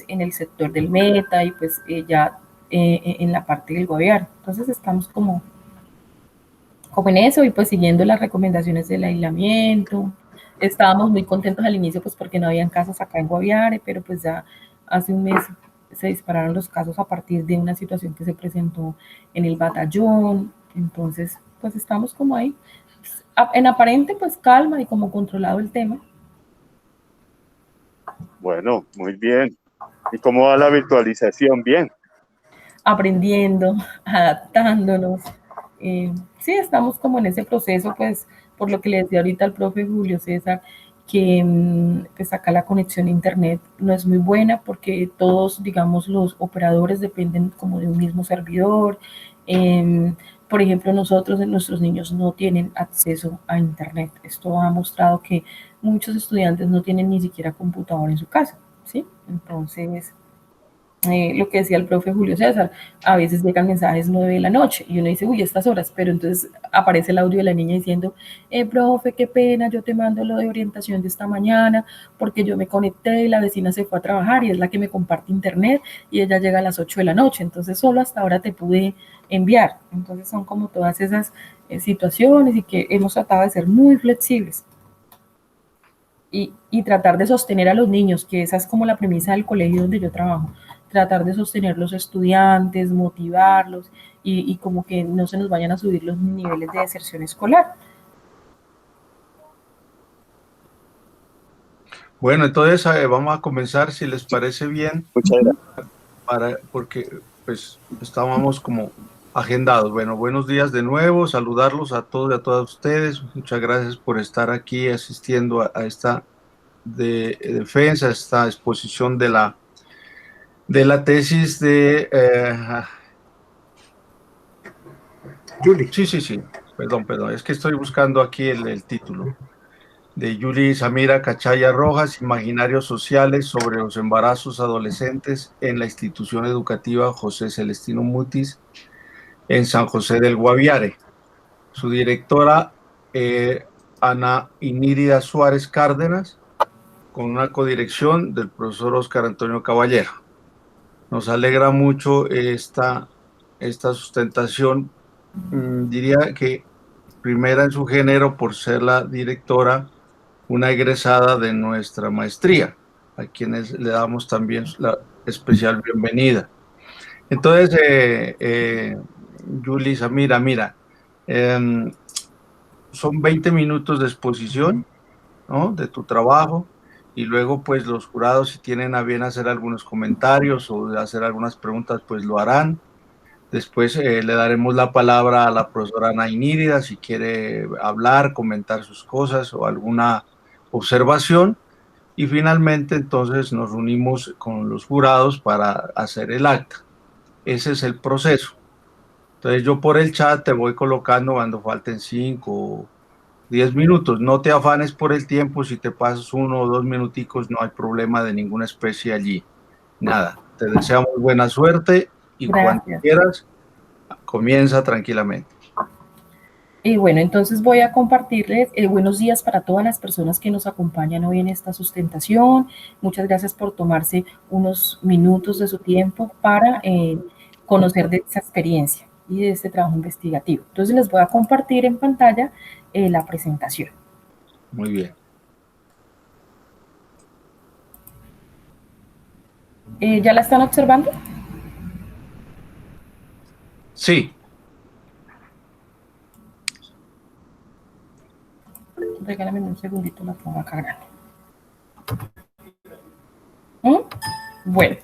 en el sector del Meta y pues ya en la parte del Guaviare. Entonces estamos como en eso y pues siguiendo las recomendaciones del aislamiento. Estábamos muy contentos al inicio pues porque no habían casos acá en Guaviare, pero pues ya hace un mes se dispararon los casos a partir de una situación que se presentó en el batallón. Entonces pues estamos como ahí, en aparente pues calma y como controlado el tema. Bueno, muy bien. ¿Y cómo va la virtualización? Bien. Aprendiendo, adaptándonos. Sí, estamos como en ese proceso, pues, por lo que le decía ahorita al profe Julio César, que pues acá la conexión a internet no es muy buena porque todos, digamos, los operadores dependen como de un mismo servidor. Por ejemplo, nuestros niños no tienen acceso a internet. Esto ha mostrado que muchos estudiantes no tienen ni siquiera computador en su casa, ¿sí? Entonces, lo que decía el profe Julio César, a veces llegan mensajes 9 de la noche y uno dice, uy, estas horas, pero entonces aparece el audio de la niña diciendo, profe, qué pena, yo te mando lo de orientación de esta mañana porque yo me conecté y la vecina se fue a trabajar y es la que me comparte internet y ella llega a las 8 de la noche, entonces solo hasta ahora te pude enviar. Entonces son como todas esas situaciones y que hemos tratado de ser muy flexibles. Y tratar de sostener a los niños, que esa es como la premisa del colegio donde yo trabajo, tratar de sostener los estudiantes, motivarlos y como que no se nos vayan a subir los niveles de deserción escolar. Bueno, entonces vamos a comenzar, si les parece bien, Muchas gracias. porque pues estábamos como agendados. Bueno, buenos días de nuevo, saludarlos a todos y a todas ustedes. Muchas gracias por estar aquí asistiendo a esta defensa, esta exposición de la tesis de... Julie. Sí, perdón, es que estoy buscando aquí el título. De Yuli Samira Cachaya Rojas, Imaginarios Sociales sobre los embarazos adolescentes en la institución educativa José Celestino Mutis en San José del Guaviare. Su directora, Ana Inírida Suárez Cárdenas, con una codirección del profesor Óscar Antonio Caballero. Nos alegra mucho esta sustentación, diría que primera en su género por ser la directora, una egresada de nuestra maestría, a quienes le damos también la especial bienvenida. Entonces, Yuli, Samira, mira, son 20 minutos de exposición, ¿no?, de tu trabajo, y luego pues los jurados, si tienen a bien hacer algunos comentarios o hacer algunas preguntas, pues lo harán. Después le daremos la palabra a la profesora Ana Inírida si quiere hablar, comentar sus cosas o alguna observación, y finalmente entonces nos reunimos con los jurados para hacer el acta. Ese es el proceso. Entonces yo por el chat te voy colocando cuando falten 5 o 10 minutos. No te afanes por el tiempo, si te pasas 1 o 2 minuticos no hay problema de ninguna especie allí. Nada, te deseamos buena suerte y Gracias. cuando quieras, comienza tranquilamente. Y bueno, entonces voy a compartirles buenos días para todas las personas que nos acompañan hoy en esta sustentación. Muchas gracias por tomarse unos minutos de su tiempo para conocer de esa experiencia y de este trabajo investigativo. Entonces les voy a compartir en pantalla la presentación. Muy bien. ¿Ya la están observando? Sí. Regálame un segundito, la pongo acá grande. Bueno,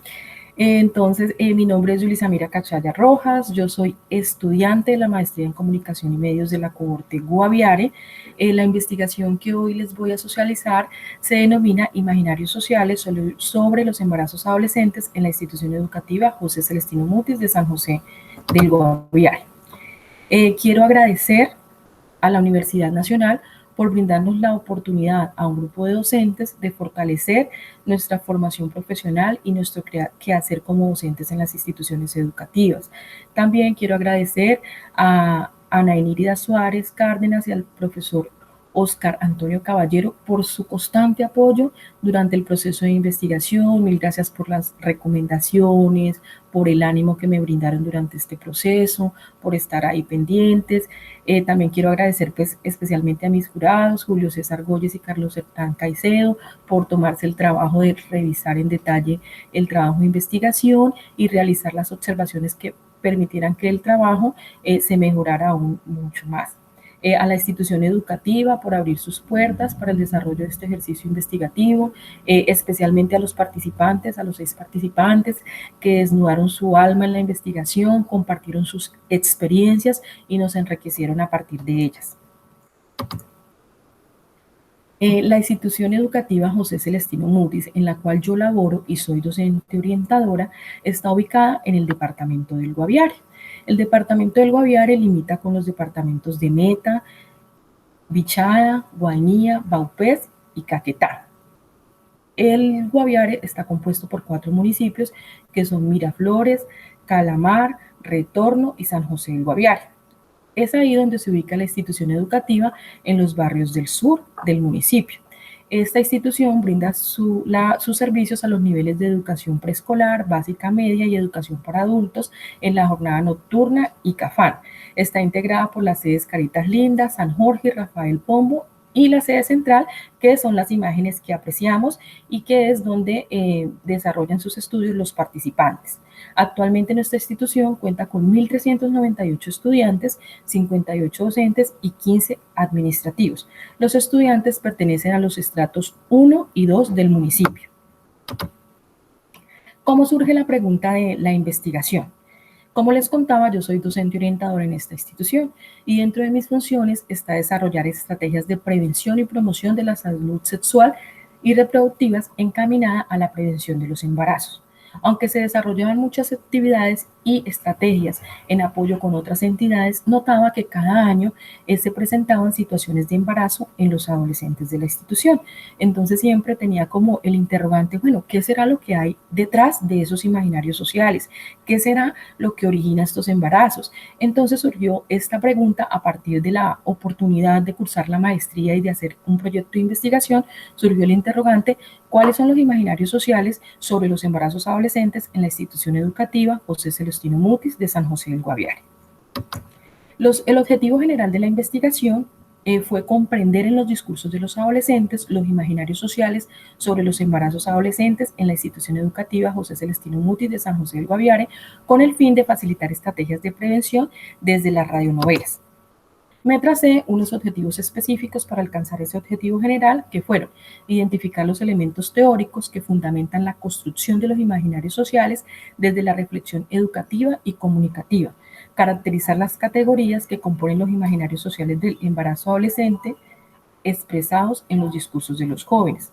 entonces mi nombre es Yuli Samira Cachaya Rojas, yo soy estudiante de la maestría en Comunicación y Medios de la cohorte Guaviare. La investigación que hoy les voy a socializar se denomina Imaginarios Sociales sobre los embarazos adolescentes en la institución educativa José Celestino Mutis de San José del Guaviare. Quiero agradecer a la Universidad Nacional por brindarnos la oportunidad a un grupo de docentes de fortalecer nuestra formación profesional y nuestro quehacer como docentes en las instituciones educativas. También quiero agradecer a Ana Enírida Suárez Cárdenas y al profesor Oscar Antonio Caballero, por su constante apoyo durante el proceso de investigación. Mil gracias por las recomendaciones, por el ánimo que me brindaron durante este proceso, por estar ahí pendientes. También quiero agradecer pues especialmente a mis jurados, Julio César Goyes y Carlos Sertán Caicedo, por tomarse el trabajo de revisar en detalle el trabajo de investigación y realizar las observaciones que permitieran que el trabajo se mejorara aún mucho más. A la institución educativa por abrir sus puertas para el desarrollo de este ejercicio investigativo, especialmente a los participantes, a los 6 participantes que desnudaron su alma en la investigación, compartieron sus experiencias y nos enriquecieron a partir de ellas. La institución educativa José Celestino Mutis, en la cual yo laboro y soy docente orientadora, está ubicada en el departamento del Guaviare. El departamento del Guaviare limita con los departamentos de Meta, Bichada, Guainía, Vaupés y Caquetá. El Guaviare está compuesto por 4 municipios que son Miraflores, Calamar, Retorno y San José del Guaviare. Es ahí donde se ubica la institución educativa en los barrios del sur del municipio. Esta institución brinda sus servicios a los niveles de educación preescolar, básica media y educación para adultos en la jornada nocturna y CAFAN. Está integrada por las sedes Caritas Lindas, San Jorge y Rafael Pombo y la sede central, que son las imágenes que apreciamos y que es donde desarrollan sus estudios los participantes. Actualmente nuestra institución cuenta con 1.398 estudiantes, 58 docentes y 15 administrativos. Los estudiantes pertenecen a los estratos 1 y 2 del municipio. ¿Cómo surge la pregunta de la investigación? Como les contaba, yo soy docente orientador en esta institución y dentro de mis funciones está desarrollar estrategias de prevención y promoción de la salud sexual y reproductivas encaminada a la prevención de los embarazos. Aunque se desarrollaban muchas actividades y estrategias en apoyo con otras entidades, notaba que cada año se presentaban situaciones de embarazo en los adolescentes de la institución. Entonces siempre tenía como el interrogante, bueno, ¿qué será lo que hay detrás de esos imaginarios sociales? ¿Qué será lo que origina estos embarazos? Entonces surgió esta pregunta a partir de la oportunidad de cursar la maestría y de hacer un proyecto de investigación. Surgió el interrogante, ¿cuáles son los imaginarios sociales sobre los embarazos adolescentes en la institución educativa José Celestino Mutis de San José del Guaviare? El objetivo general de la investigación fue comprender en los discursos de los adolescentes los imaginarios sociales sobre los embarazos adolescentes en la institución educativa José Celestino Mutis de San José del Guaviare, con el fin de facilitar estrategias de prevención desde las radionovelas. Me tracé unos objetivos específicos para alcanzar ese objetivo general, que fueron identificar los elementos teóricos que fundamentan la construcción de los imaginarios sociales desde la reflexión educativa y comunicativa, caracterizar las categorías que componen los imaginarios sociales del embarazo adolescente expresados en los discursos de los jóvenes,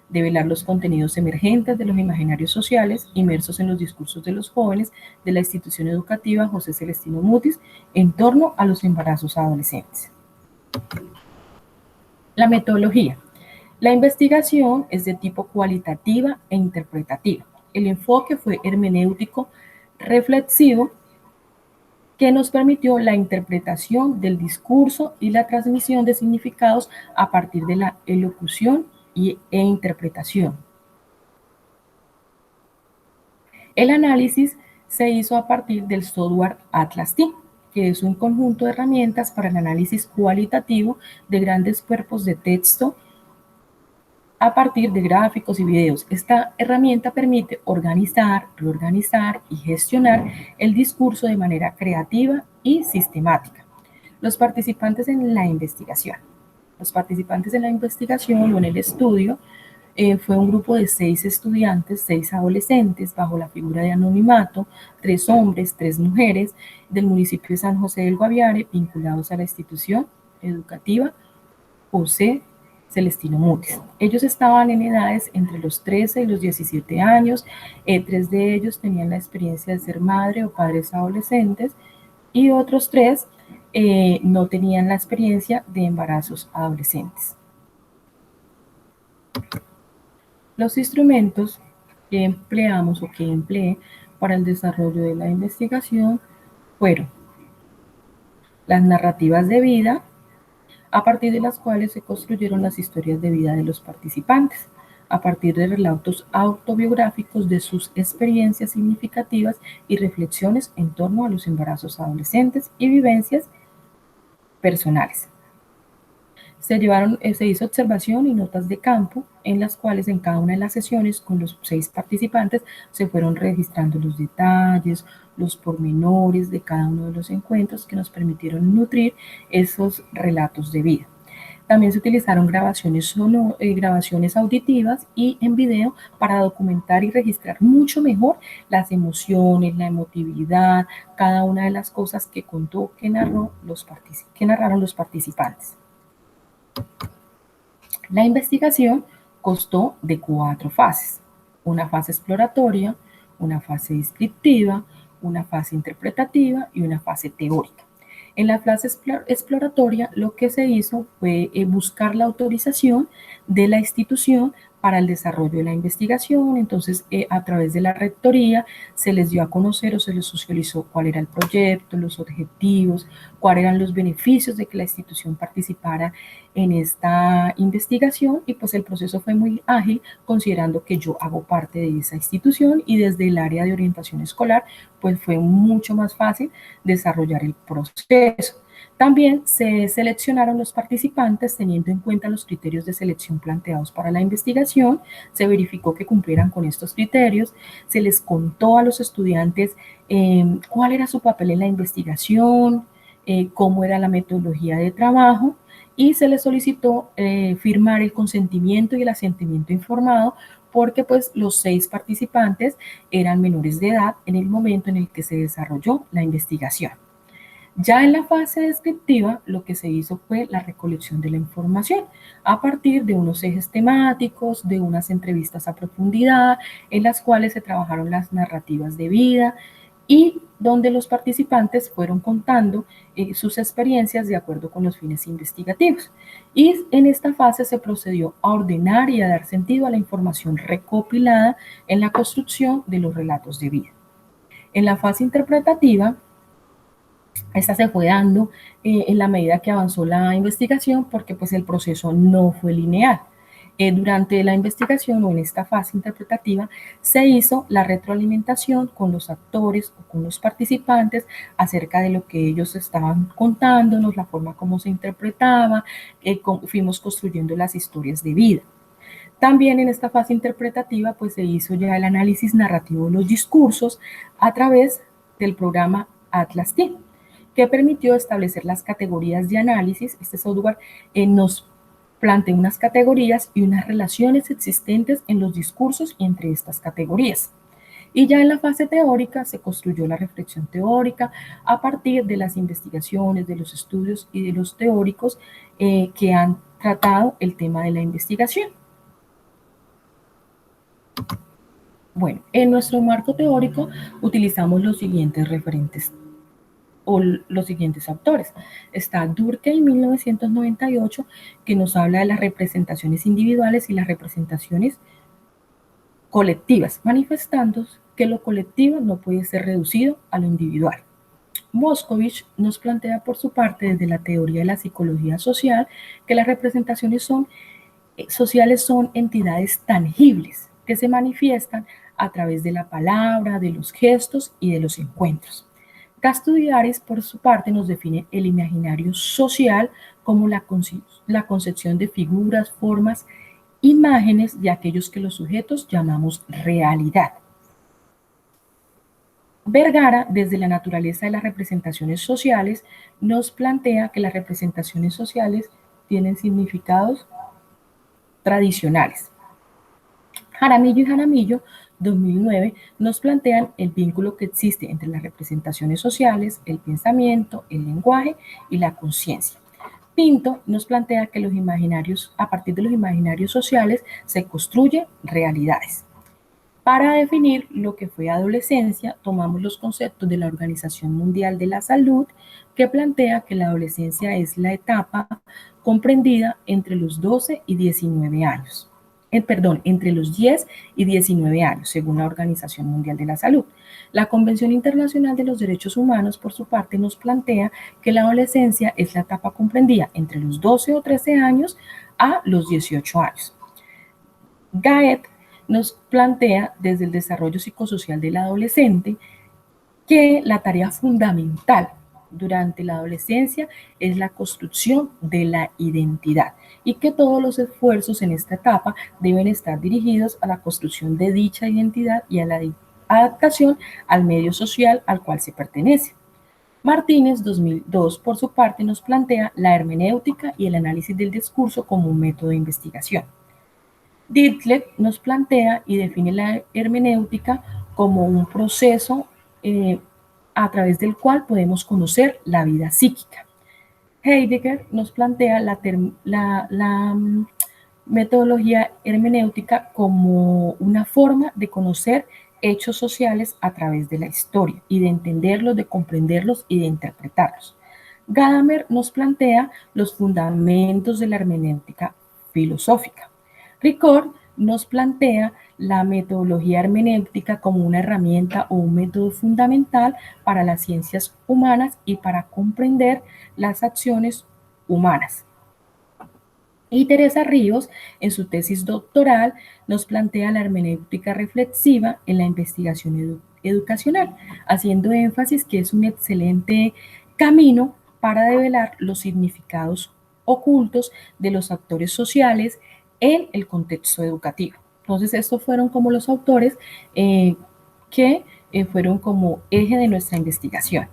develar los contenidos emergentes de los imaginarios sociales inmersos en los discursos de los jóvenes de la institución educativa José Celestino Mutis en torno a los embarazos adolescentes. La metodología. La investigación es de tipo cualitativa e interpretativa. El enfoque fue hermenéutico reflexivo que nos permitió la interpretación del discurso y la transmisión de significados a partir de la elocución e interpretación. El análisis se hizo a partir del software Atlas-T, que es un conjunto de herramientas para el análisis cualitativo de grandes cuerpos de texto a partir de gráficos y videos. Esta herramienta permite organizar, reorganizar y gestionar el discurso de manera creativa y sistemática. Los participantes en la investigación. Los participantes en la investigación o en el estudio fue un grupo de 6 estudiantes, 6 adolescentes, bajo la figura de anonimato, 3 hombres, 3 mujeres, del municipio de San José del Guaviare, vinculados a la institución educativa José Celestino Mutis. Ellos estaban en edades entre los 13 y los 17 años, 3 de ellos tenían la experiencia de ser madre o padres adolescentes y otros 3 no tenían la experiencia de embarazos adolescentes. Los instrumentos que empleamos o que empleé para el desarrollo de la investigación fueron las narrativas de vida, a partir de las cuales se construyeron las historias de vida de los participantes, a partir de relatos autobiográficos de sus experiencias significativas y reflexiones en torno a los embarazos adolescentes y vivencias personales. Se hizo observación y notas de campo en las cuales en cada una de las sesiones con los 6 participantes se fueron registrando los detalles, los pormenores de cada uno de los encuentros que nos permitieron nutrir esos relatos de vida. También se utilizaron grabaciones auditivas y en video para documentar y registrar mucho mejor las emociones, la emotividad, cada una de las cosas que contó, que narraron los participantes. La investigación constó de 4 fases: una fase exploratoria, una fase descriptiva, una fase interpretativa y una fase teórica. En la fase exploratoria lo que se hizo fue buscar la autorización de la institución para el desarrollo de la investigación. Entonces, a través de la rectoría se les dio a conocer o se les socializó cuál era el proyecto, los objetivos, cuáles eran los beneficios de que la institución participara en esta investigación, y pues el proceso fue muy ágil considerando que yo hago parte de esa institución y desde el área de orientación escolar pues fue mucho más fácil desarrollar el proceso. También se seleccionaron los participantes teniendo en cuenta los criterios de selección planteados para la investigación, se verificó que cumplieran con estos criterios, se les contó a los estudiantes cuál era su papel en la investigación, cómo era la metodología de trabajo, y se les solicitó firmar el consentimiento y el asentimiento informado porque pues los 6 participantes eran menores de edad en el momento en el que se desarrolló la investigación. Ya en la fase descriptiva, lo que se hizo fue la recolección de la información a partir de unos ejes temáticos, de unas entrevistas a profundidad, en las cuales se trabajaron las narrativas de vida y donde los participantes fueron contando sus experiencias de acuerdo con los fines investigativos. Y en esta fase se procedió a ordenar y a dar sentido a la información recopilada en la construcción de los relatos de vida. En la fase interpretativa, esta se fue dando en la medida que avanzó la investigación porque pues el proceso no fue lineal. Durante la investigación o en esta fase interpretativa se hizo la retroalimentación con los actores o con los participantes acerca de lo que ellos estaban contándonos, la forma como se interpretaba, fuimos construyendo las historias de vida. También en esta fase interpretativa pues se hizo ya el análisis narrativo de los discursos a través del programa Atlas Team, que permitió establecer las categorías de análisis. Este software nos plantea unas categorías y unas relaciones existentes en los discursos y entre estas categorías. Y ya en la fase teórica se construyó la reflexión teórica a partir de las investigaciones, de los estudios y de los teóricos que han tratado el tema de la investigación. Bueno, en nuestro marco teórico utilizamos los siguientes referentes o los siguientes autores. Está Durkheim, 1998, que nos habla de las representaciones individuales y las representaciones colectivas, manifestando que lo colectivo no puede ser reducido a lo individual. Moscovich nos plantea por su parte desde la teoría de la psicología social que las representaciones sociales son entidades tangibles que se manifiestan a través de la palabra, de los gestos y de los encuentros. Castudiaris, por su parte, nos define el imaginario social como la concepción de figuras, formas, imágenes de aquellos que los sujetos llamamos realidad. Vergara, desde la naturaleza de las representaciones sociales, nos plantea que las representaciones sociales tienen significados tradicionales. Jaramillo y Jaramillo, 2009, nos plantean el vínculo que existe entre las representaciones sociales, el pensamiento, el lenguaje y la conciencia. Pinto nos plantea que los imaginarios, a partir de los imaginarios sociales, se construyen realidades. Para definir lo que fue adolescencia, tomamos los conceptos de la Organización Mundial de la Salud, que plantea que la adolescencia es la etapa comprendida entre los 12 y 19 años. entre los 10 y 19 años, según la Organización Mundial de la Salud. La Convención Internacional de los Derechos Humanos, por su parte, nos plantea que la adolescencia es la etapa comprendida entre los 12 o 13 años a los 18 años. Gaet nos plantea desde el desarrollo psicosocial del adolescente que la tarea fundamental durante la adolescencia es la construcción de la identidad y que todos los esfuerzos en esta etapa deben estar dirigidos a la construcción de dicha identidad y a la adaptación al medio social al cual se pertenece. Martínez, 2002, por su parte, nos plantea la hermenéutica y el análisis del discurso como un método de investigación. Ditlef nos plantea y define la hermenéutica como un proceso a través del cual podemos conocer la vida psíquica. Heidegger nos plantea la metodología hermenéutica como una forma de conocer hechos sociales a través de la historia y de entenderlos, de comprenderlos y de interpretarlos. Gadamer nos plantea los fundamentos de la hermenéutica filosófica. Ricord nos plantea la metodología hermenéutica como una herramienta o un método fundamental para las ciencias humanas y para comprender las acciones humanas. Y Teresa Ríos, en su tesis doctoral, nos plantea la hermenéutica reflexiva en la investigación educacional, haciendo énfasis que es un excelente camino para develar los significados ocultos de los actores sociales en el contexto educativo. Entonces, estos fueron como los autores que fueron como eje de nuestra investigación.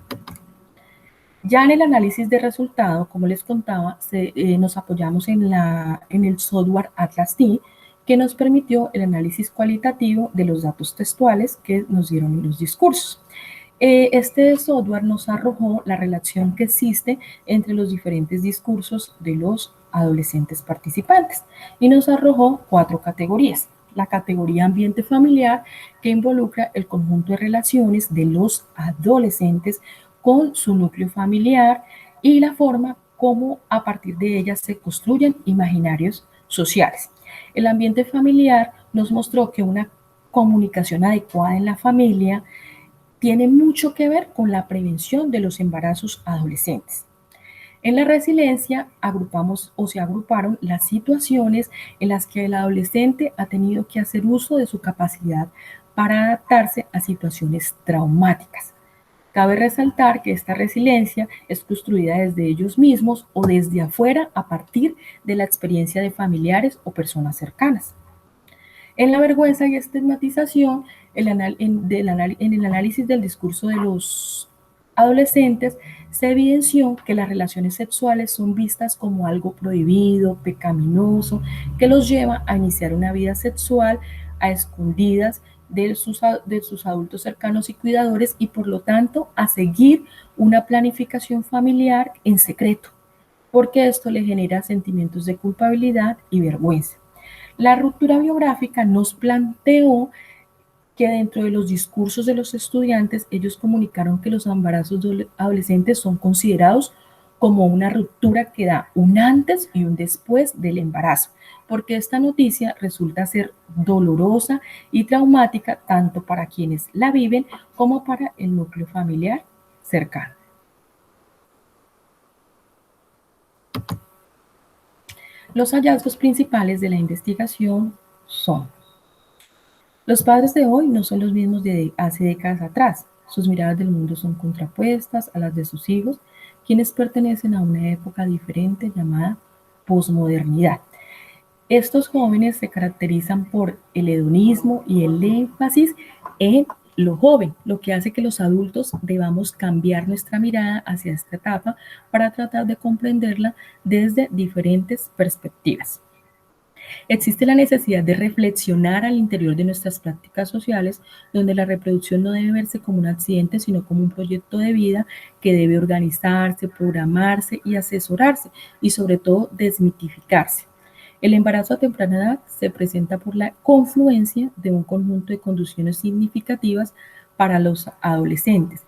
Ya en el análisis de resultado, como les contaba, nos apoyamos en el software Atlas-T, que nos permitió el análisis cualitativo de los datos textuales que nos dieron los discursos. Este software nos arrojó la relación que existe entre los diferentes discursos de los adolescentes participantes y nos arrojó 4 categorías. La categoría ambiente familiar, que involucra el conjunto de relaciones de los adolescentes con su núcleo familiar y la forma como a partir de ellas se construyen imaginarios sociales. El ambiente familiar nos mostró que una comunicación adecuada en la familia tiene mucho que ver con la prevención de los embarazos adolescentes. En la resiliencia se agruparon las situaciones en las que el adolescente ha tenido que hacer uso de su capacidad para adaptarse a situaciones traumáticas. Cabe resaltar que esta resiliencia es construida desde ellos mismos o desde afuera a partir de la experiencia de familiares o personas cercanas. En la vergüenza y estigmatización, en el análisis del discurso de los adolescentes, se evidenció que las relaciones sexuales son vistas como algo prohibido, pecaminoso, que los lleva a iniciar una vida sexual a escondidas de sus adultos cercanos y cuidadores y por lo tanto a seguir una planificación familiar en secreto, porque esto le genera sentimientos de culpabilidad y vergüenza. La ruptura biográfica nos planteó que dentro de los discursos de los estudiantes, ellos comunicaron que los embarazos adolescentes son considerados como una ruptura que da un antes y un después del embarazo, porque esta noticia resulta ser dolorosa y traumática tanto para quienes la viven como para el núcleo familiar cercano. Los hallazgos principales de la investigación son: los padres de hoy no son los mismos de hace décadas atrás. Sus miradas del mundo son contrapuestas a las de sus hijos, quienes pertenecen a una época diferente llamada posmodernidad. Estos jóvenes se caracterizan por el hedonismo y el énfasis en lo joven, lo que hace que los adultos debamos cambiar nuestra mirada hacia esta etapa para tratar de comprenderla desde diferentes perspectivas. Existe la necesidad de reflexionar al interior de nuestras prácticas sociales, donde la reproducción no debe verse como un accidente, sino como un proyecto de vida que debe organizarse, programarse y asesorarse, y sobre todo desmitificarse. El embarazo a temprana edad se presenta por la confluencia de un conjunto de condiciones significativas para los adolescentes,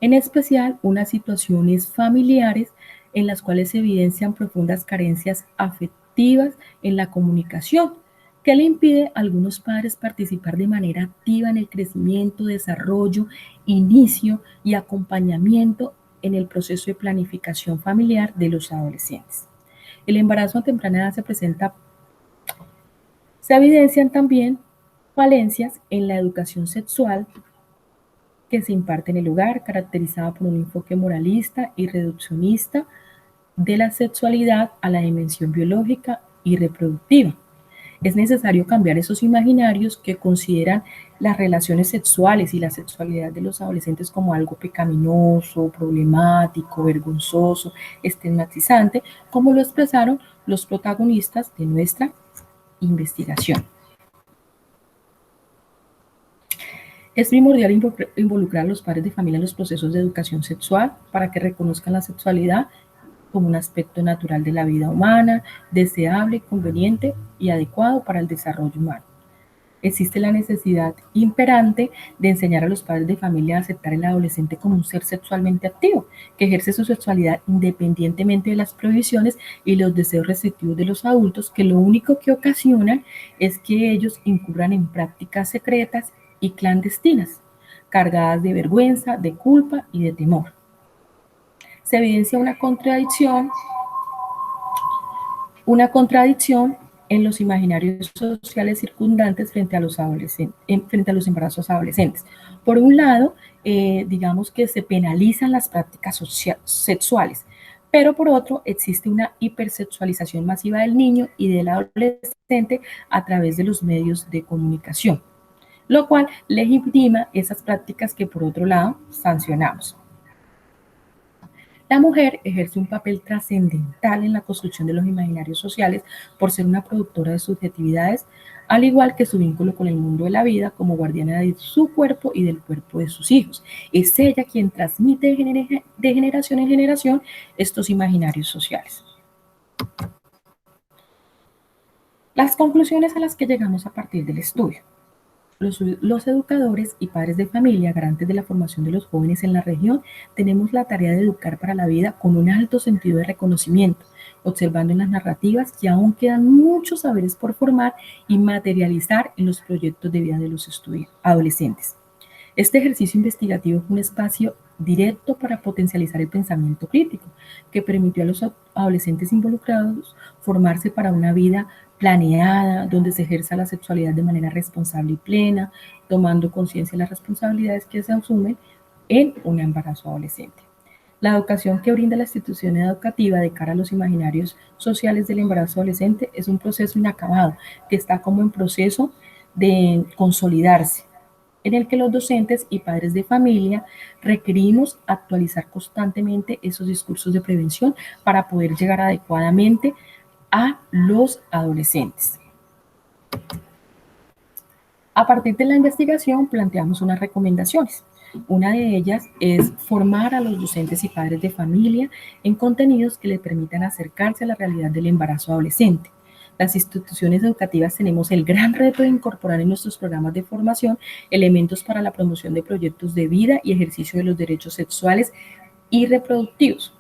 en especial unas situaciones familiares en las cuales se evidencian profundas carencias afectivas en la comunicación, que le impide a algunos padres participar de manera activa en el crecimiento, desarrollo, inicio y acompañamiento en el proceso de planificación familiar de los adolescentes. El embarazo a temprana edad se evidencian también falencias en la educación sexual que se imparte en el hogar, caracterizada por un enfoque moralista y reduccionista de la sexualidad a la dimensión biológica y reproductiva. Es necesario cambiar esos imaginarios que consideran las relaciones sexuales y la sexualidad de los adolescentes como algo pecaminoso, problemático, vergonzoso, estigmatizante, como lo expresaron los protagonistas de nuestra investigación. Es primordial involucrar a los padres de familia en los procesos de educación sexual para que reconozcan la sexualidad como un aspecto natural de la vida humana, deseable, conveniente y adecuado para el desarrollo humano. Existe la necesidad imperante de enseñar a los padres de familia a aceptar al adolescente como un ser sexualmente activo, que ejerce su sexualidad independientemente de las prohibiciones y los deseos restrictivos de los adultos, que lo único que ocasionan es que ellos incurran en prácticas secretas y clandestinas, cargadas de vergüenza, de culpa y de temor. Se evidencia una contradicción en los imaginarios sociales circundantes frente a los embarazos adolescentes. Por un lado, digamos que se penalizan las prácticas sexuales, pero por otro existe una hipersexualización masiva del niño y del adolescente a través de los medios de comunicación, lo cual legitima esas prácticas que por otro lado sancionamos. La mujer ejerce un papel trascendental en la construcción de los imaginarios sociales por ser una productora de subjetividades, al igual que su vínculo con el mundo de la vida como guardiana de su cuerpo y del cuerpo de sus hijos. Es ella quien transmite de generación en generación estos imaginarios sociales. Las conclusiones a las que llegamos a partir del estudio. Los educadores y padres de familia, garantes de la formación de los jóvenes en la región, tenemos la tarea de educar para la vida con un alto sentido de reconocimiento, observando en las narrativas que aún quedan muchos saberes por formar y materializar en los proyectos de vida de los adolescentes. Este ejercicio investigativo fue un espacio directo para potencializar el pensamiento crítico, que permitió a los adolescentes involucrados formarse para una vida planeada, donde se ejerza la sexualidad de manera responsable y plena, tomando conciencia de las responsabilidades que se asumen en un embarazo adolescente. La educación que brinda la institución educativa de cara a los imaginarios sociales del embarazo adolescente es un proceso inacabado, que está como en proceso de consolidarse, en el que los docentes y padres de familia requerimos actualizar constantemente esos discursos de prevención para poder llegar adecuadamente a los adolescentes. A partir de la investigación planteamos unas recomendaciones. Una de ellas es formar a los docentes y padres de familia en contenidos que les permitan acercarse a la realidad del embarazo adolescente. Las instituciones educativas tenemos el gran reto de incorporar en nuestros programas de formación elementos para la promoción de proyectos de vida y ejercicio de los derechos sexuales y reproductivos.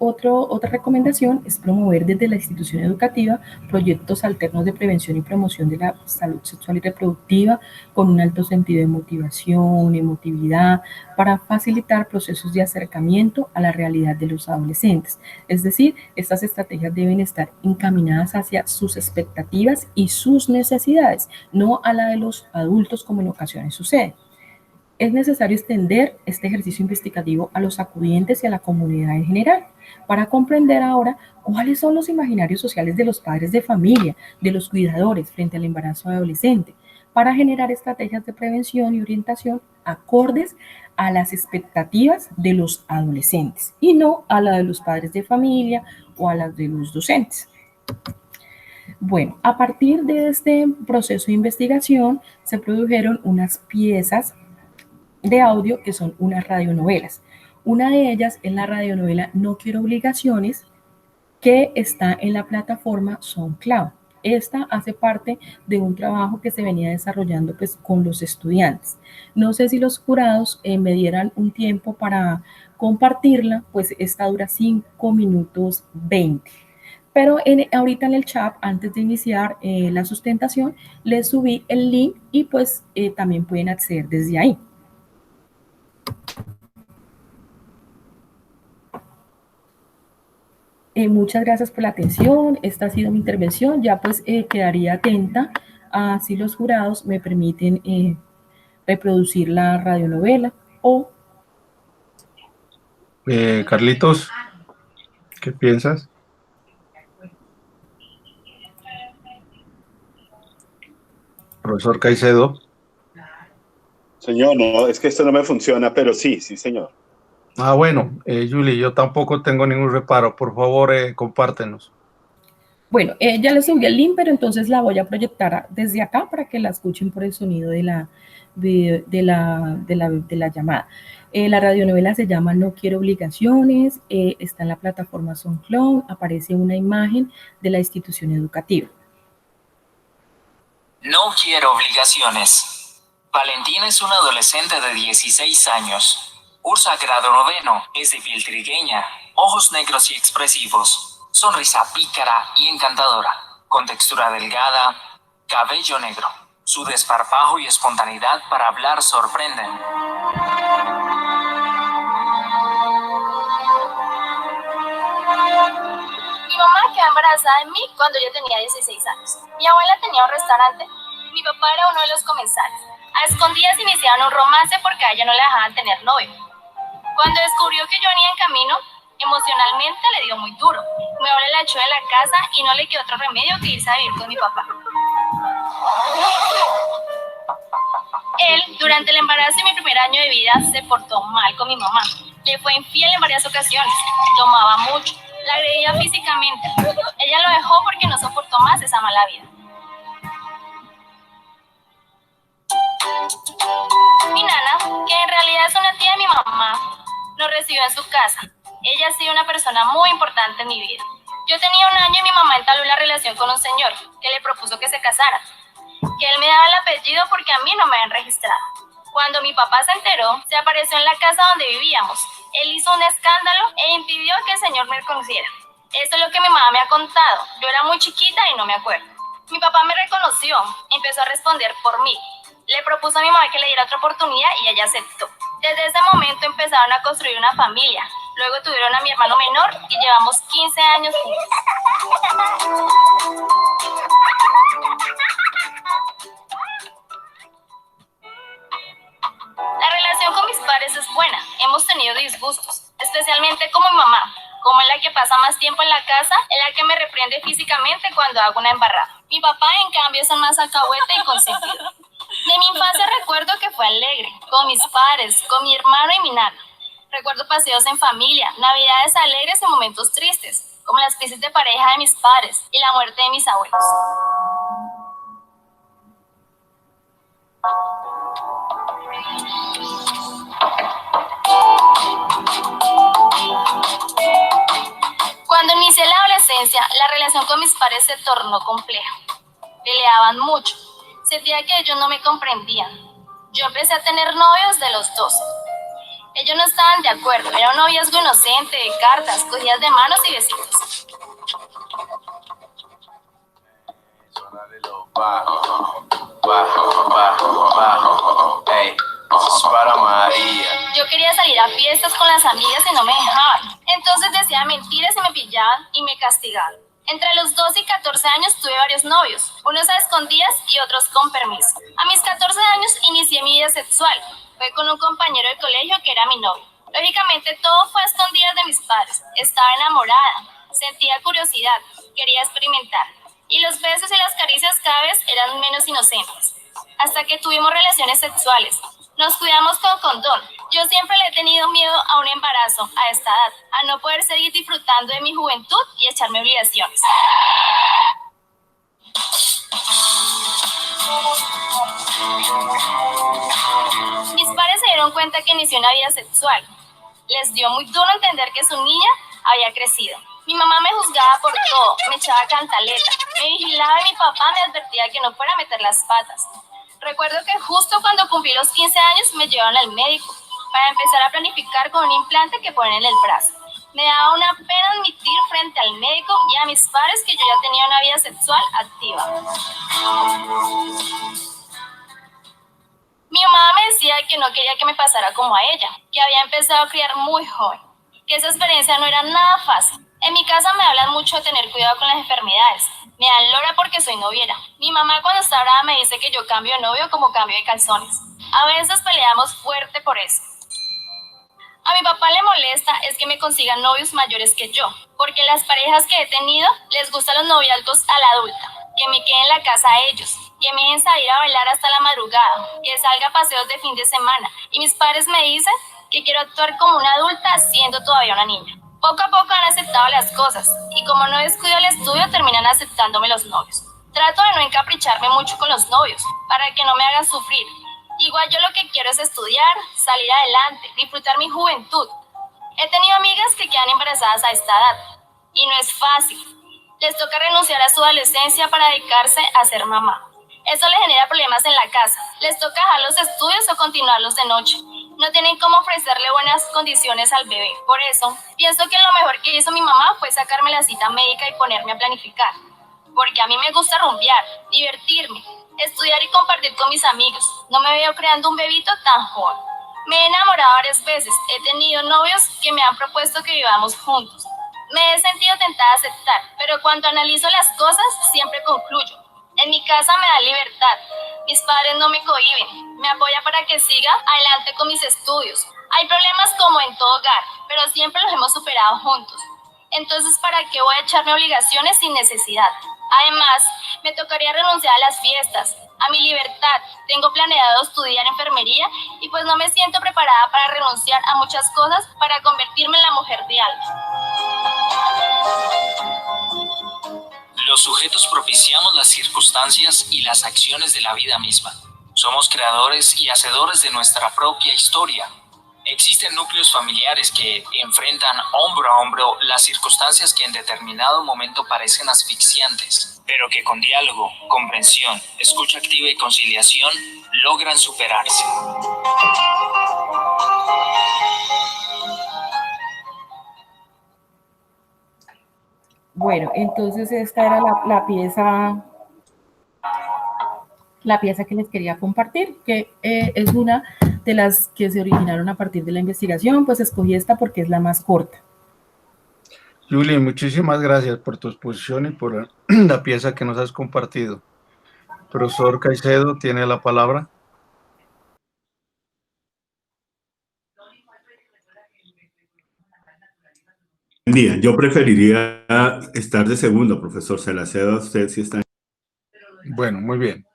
Otra recomendación es promover desde la institución educativa proyectos alternos de prevención y promoción de la salud sexual y reproductiva con un alto sentido de motivación, emotividad, para facilitar procesos de acercamiento a la realidad de los adolescentes. Es decir, estas estrategias deben estar encaminadas hacia sus expectativas y sus necesidades, no a la de los adultos como en ocasiones sucede. Es necesario extender este ejercicio investigativo a los acudientes y a la comunidad en general, para comprender ahora cuáles son los imaginarios sociales de los padres de familia, de los cuidadores frente al embarazo adolescente, para generar estrategias de prevención y orientación acordes a las expectativas de los adolescentes y no a la de los padres de familia o a las de los docentes. Bueno, a partir de este proceso de investigación se produjeron unas piezas de audio que son unas radionovelas. Una de ellas es la radionovela No quiero obligaciones, que está en la plataforma SoundCloud. Esta hace parte de un trabajo que se venía desarrollando pues, con los estudiantes. No sé si los jurados me dieran un tiempo para compartirla, pues esta dura 5 minutos 20. Pero ahorita en el chat, antes de iniciar la sustentación, les subí el link y pues también pueden acceder desde ahí. Muchas gracias por la atención. Esta ha sido mi intervención. Ya pues quedaría atenta a si los jurados me permiten reproducir la radionovela o... Carlitos, ¿qué piensas? Profesor Caicedo. Señor, no, es que esto no me funciona, pero sí, señor. Ah, bueno, Julie, yo tampoco tengo ningún reparo. Por favor, compártenos. Bueno, ya les subí el link, pero entonces la voy a proyectar desde acá para que la escuchen por el sonido de la llamada. La radionovela se llama No quiero obligaciones, está en la plataforma SoundCloud, aparece una imagen de la institución educativa. No quiero obligaciones. Valentina es una adolescente de 16 años. Cursa grado noveno, es de piel trigueña, ojos negros y expresivos. Sonrisa pícara y encantadora, con textura delgada, cabello negro. Su desparpajo y espontaneidad para hablar sorprenden. Mi mamá quedó embarazada de mí cuando yo tenía 16 años. Mi abuela tenía un restaurante, mi papá era uno de los comensales. A escondidas iniciaron un romance porque a ella no le dejaban tener novio. Cuando descubrió que yo venía en camino, emocionalmente le dio muy duro. Mi abuela la echó de la casa y no le quedó otro remedio que irse a vivir con mi papá. Él, durante el embarazo y mi primer año de vida, se portó mal con mi mamá. Le fue infiel en varias ocasiones, tomaba mucho, la agredía físicamente. Ella lo dejó porque no soportó más esa mala vida. Mi nana, que en realidad es una tía de mi mamá, nos recibió en su casa. Ella ha sido una persona muy importante en mi vida. Yo tenía 1 año y mi mamá entabló una relación con un señor que le propuso que se casara, que él me daba el apellido porque a mí no me habían registrado. Cuando mi papá se enteró, se apareció en la casa donde vivíamos. Él hizo un escándalo e impidió que el señor me conociera. Esto es lo que mi mamá me ha contado. Yo era muy chiquita y no me acuerdo. Mi papá me reconoció, empezó a responder por mí. Le propuso a mi mamá que le diera otra oportunidad y ella aceptó. Desde ese momento empezaron a construir una familia. Luego tuvieron a mi hermano menor y llevamos 15 años juntos. La relación con mis padres es buena. Hemos tenido disgustos, especialmente con mi mamá. Como es la que pasa más tiempo en la casa, es la que me reprende físicamente cuando hago una embarrada. Mi papá, en cambio, es el más alcahuete y consentido. De mi infancia recuerdo que fue alegre, con mis padres, con mi hermano y mi nana. Recuerdo paseos en familia, navidades alegres y momentos tristes, como las crisis de pareja de mis padres y la muerte de mis abuelos. Cuando inicié la adolescencia, la relación con mis padres se tornó compleja. Peleaban mucho. Sentía que ellos no me comprendían. Yo empecé a tener novios de los 12. Ellos no estaban de acuerdo. Era un noviazgo inocente, de cartas, cogidas de manos y besitos. Yo quería salir a fiestas con las amigas y no me dejaban. Entonces decía mentiras y me pillaban y me castigaban. Entre los 12 y 14 años tuve varios novios, unos a escondidas y otros con permiso. A mis 14 años inicié mi vida sexual. Fue con un compañero del colegio que era mi novio. Lógicamente todo fue a escondidas de mis padres. Estaba enamorada, sentía curiosidad, quería experimentar. Y los besos y las caricias cada vez eran menos inocentes. Hasta que tuvimos relaciones sexuales. Nos cuidamos con condón. Yo siempre le he tenido miedo a un embarazo a esta edad, a no poder seguir disfrutando de mi juventud y echarme obligaciones. Mis padres se dieron cuenta que inicié una vida sexual. Les dio muy duro entender que su niña había crecido. Mi mamá me juzgaba por todo, me echaba cantaleta, me vigilaba y mi papá me advertía que no fuera a meter las patas. Recuerdo que justo cuando cumplí los 15 años me llevaron al médico para empezar a planificar con un implante que ponen en el brazo. Me daba una pena admitir frente al médico y a mis padres que yo ya tenía una vida sexual activa. Mi mamá me decía que no quería que me pasara como a ella, que había empezado a criar muy joven, que esa experiencia no era nada fácil. En mi casa me hablan mucho de tener cuidado con las enfermedades. Me dan lora porque soy noviera. Mi mamá cuando está brava me dice que yo cambio de novio como cambio de calzones. A veces peleamos fuerte por eso. A mi papá le molesta es que me consigan novios mayores que yo, porque las parejas que he tenido les gustan los noviazgos a la adulta, que me quede en la casa a ellos, que me dejen salir a bailar hasta la madrugada, que salga a paseos de fin de semana. Y mis padres me dicen que quiero actuar como una adulta siendo todavía una niña. Poco a poco han aceptado las cosas, y como no descuido el estudio, terminan aceptándome los novios. Trato de no encapricharme mucho con los novios, para que no me hagan sufrir. Igual yo lo que quiero es estudiar, salir adelante, disfrutar mi juventud. He tenido amigas que quedan embarazadas a esta edad, y no es fácil. Les toca renunciar a su adolescencia para dedicarse a ser mamá. Eso les genera problemas en la casa. Les toca dejar los estudios o continuarlos de noche. No tienen cómo ofrecerle buenas condiciones al bebé. Por eso, pienso que lo mejor que hizo mi mamá fue sacarme la cita médica y ponerme a planificar. Porque a mí me gusta rumbear, divertirme, estudiar y compartir con mis amigos. No me veo creando un bebito tan joven. Me he enamorado varias veces. He tenido novios que me han propuesto que vivamos juntos. Me he sentido tentada a aceptar, pero cuando analizo las cosas, siempre concluyo. En mi casa me da libertad. Mis padres no me cohíben. Me apoyan para que siga adelante con mis estudios. Hay problemas como en todo hogar, pero siempre los hemos superado juntos. Entonces, ¿para qué voy a echarme obligaciones sin necesidad? Además, me tocaría renunciar a las fiestas, a mi libertad. Tengo planeado estudiar enfermería y pues no me siento preparada para renunciar a muchas cosas para convertirme en la mujer de alguien. Los sujetos propiciamos las circunstancias y las acciones de la vida misma. Somos creadores y hacedores de nuestra propia historia. Existen núcleos familiares que enfrentan hombro a hombro las circunstancias que en determinado momento parecen asfixiantes, pero que con diálogo, comprensión, escucha activa y conciliación logran superarse. Bueno, entonces esta era la pieza que les quería compartir, que es una de las que se originaron a partir de la investigación. Pues escogí esta porque es la más corta. Julie, muchísimas gracias por tu exposición y por la pieza que nos has compartido. Profesor Caicedo, tiene la palabra. Buen día. Yo preferiría estar de segundo, profesor. Se la cedo a usted si está. Bueno, muy bien.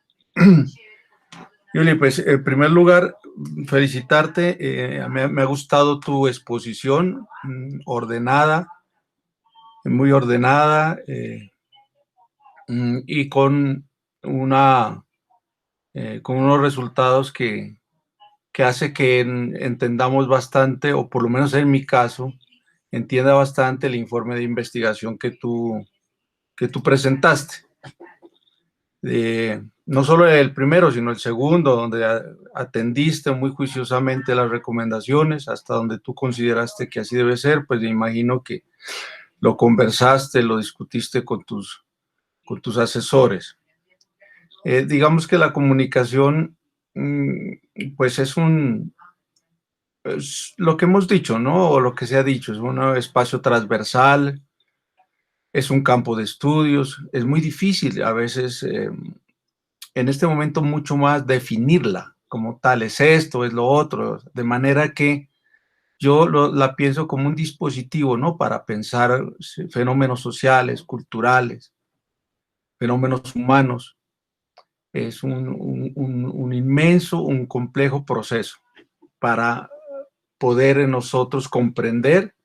Julie, pues en primer lugar, felicitarte. Me ha gustado tu exposición, ordenada, muy ordenada y con unos resultados que hace que entendamos bastante, o por lo menos en mi caso, entienda bastante el informe de investigación que tú presentaste. No solo el primero, sino el segundo, donde atendiste muy juiciosamente las recomendaciones, hasta donde tú consideraste que así debe ser. Pues me imagino que lo conversaste, lo discutiste con tus asesores. Digamos que la comunicación, pues es lo que hemos dicho, ¿no? O lo que se ha dicho, es un espacio transversal, es un campo de estudios, es muy difícil a veces, en este momento, mucho más definirla como tal, es esto, es lo otro, de manera que yo la pienso como un dispositivo, ¿no? Para pensar fenómenos sociales, culturales, fenómenos humanos. Es un inmenso, un complejo proceso para poder nosotros comprender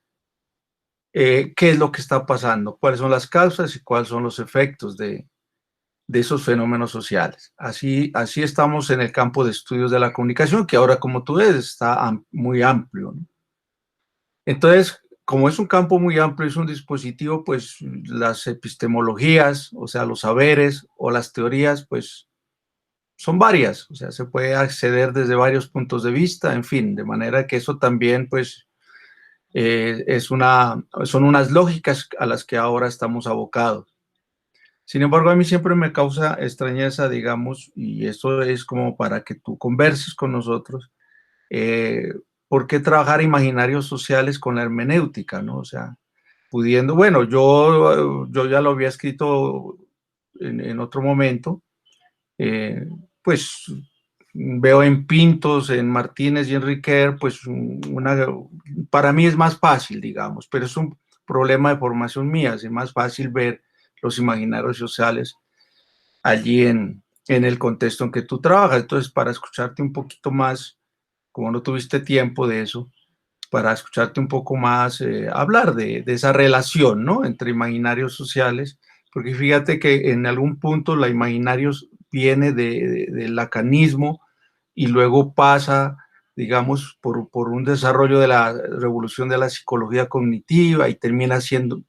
qué es lo que está pasando, cuáles son las causas y cuáles son los efectos de esos fenómenos sociales. Así estamos en el campo de estudios de la comunicación, que ahora, como tú ves, está muy amplio, ¿no? Entonces, como es un campo muy amplio, es un dispositivo, pues las epistemologías, o sea, los saberes o las teorías, pues son varias, o sea, se puede acceder desde varios puntos de vista, en fin, de manera que eso también, pues, son unas lógicas a las que ahora estamos abocados. Sin embargo, a mí siempre me causa extrañeza, digamos, y esto es como para que tú converses con nosotros, ¿por qué trabajar imaginarios sociales con la hermenéutica, no? O sea, pudiendo, bueno, yo ya lo había escrito en otro momento, pues veo en Pintos, en Martínez y en Riquer, pues para mí es más fácil, digamos, pero es un problema de formación mía, es más fácil ver los imaginarios sociales allí en el contexto en que tú trabajas. Entonces, para escucharte un poquito más, como no tuviste tiempo de eso, para escucharte un poco más, hablar de esa relación, ¿no?, entre imaginarios sociales, porque fíjate que en algún punto la imaginarios viene del lacanismo y luego pasa, digamos, por un desarrollo de la revolución de la psicología cognitiva y termina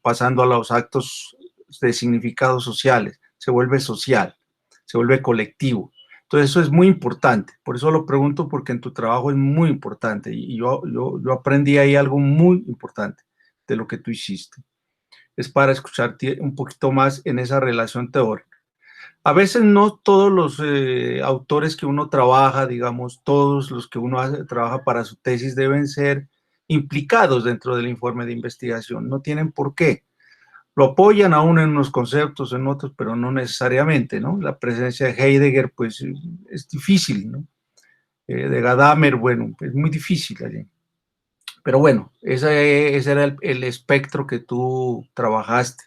pasando a los actos de significados sociales, se vuelve social, se vuelve colectivo. Entonces eso es muy importante, por eso lo pregunto, porque en tu trabajo es muy importante y yo aprendí ahí algo muy importante de lo que tú hiciste. Es para escucharte un poquito más en esa relación teórica. A veces no todos los autores que uno trabaja, digamos, todos los que uno trabaja para su tesis deben ser implicados dentro del informe de investigación, no tienen por qué. Lo apoyan a uno en unos conceptos, en otros, pero no necesariamente, ¿no? La presencia de Heidegger, pues, es difícil, ¿no? De Gadamer, bueno, es muy difícil allí. Pero bueno, ese era el espectro que tú trabajaste.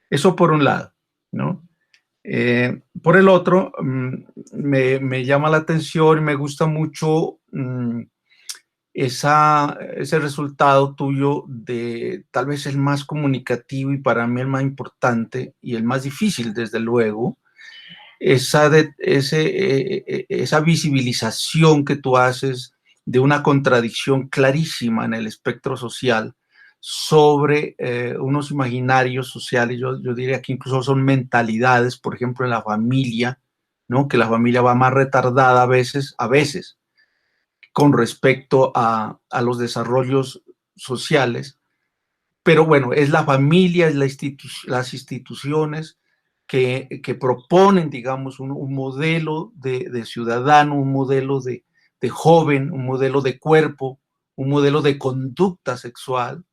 Eso por un lado, ¿no? Por el otro, me llama la atención y me gusta mucho ese resultado tuyo de tal vez el más comunicativo y para mí el más importante y el más difícil, desde luego, esa visibilización que tú haces de una contradicción clarísima en el espectro social sobre unos imaginarios sociales, yo diría que incluso son mentalidades, por ejemplo, en la familia, ¿no?, que la familia va más retardada a veces, con respecto a los desarrollos sociales, pero bueno, es la familia, es las instituciones que proponen, digamos, un modelo de ciudadano, un modelo de joven, un modelo de cuerpo, un modelo de conducta sexual,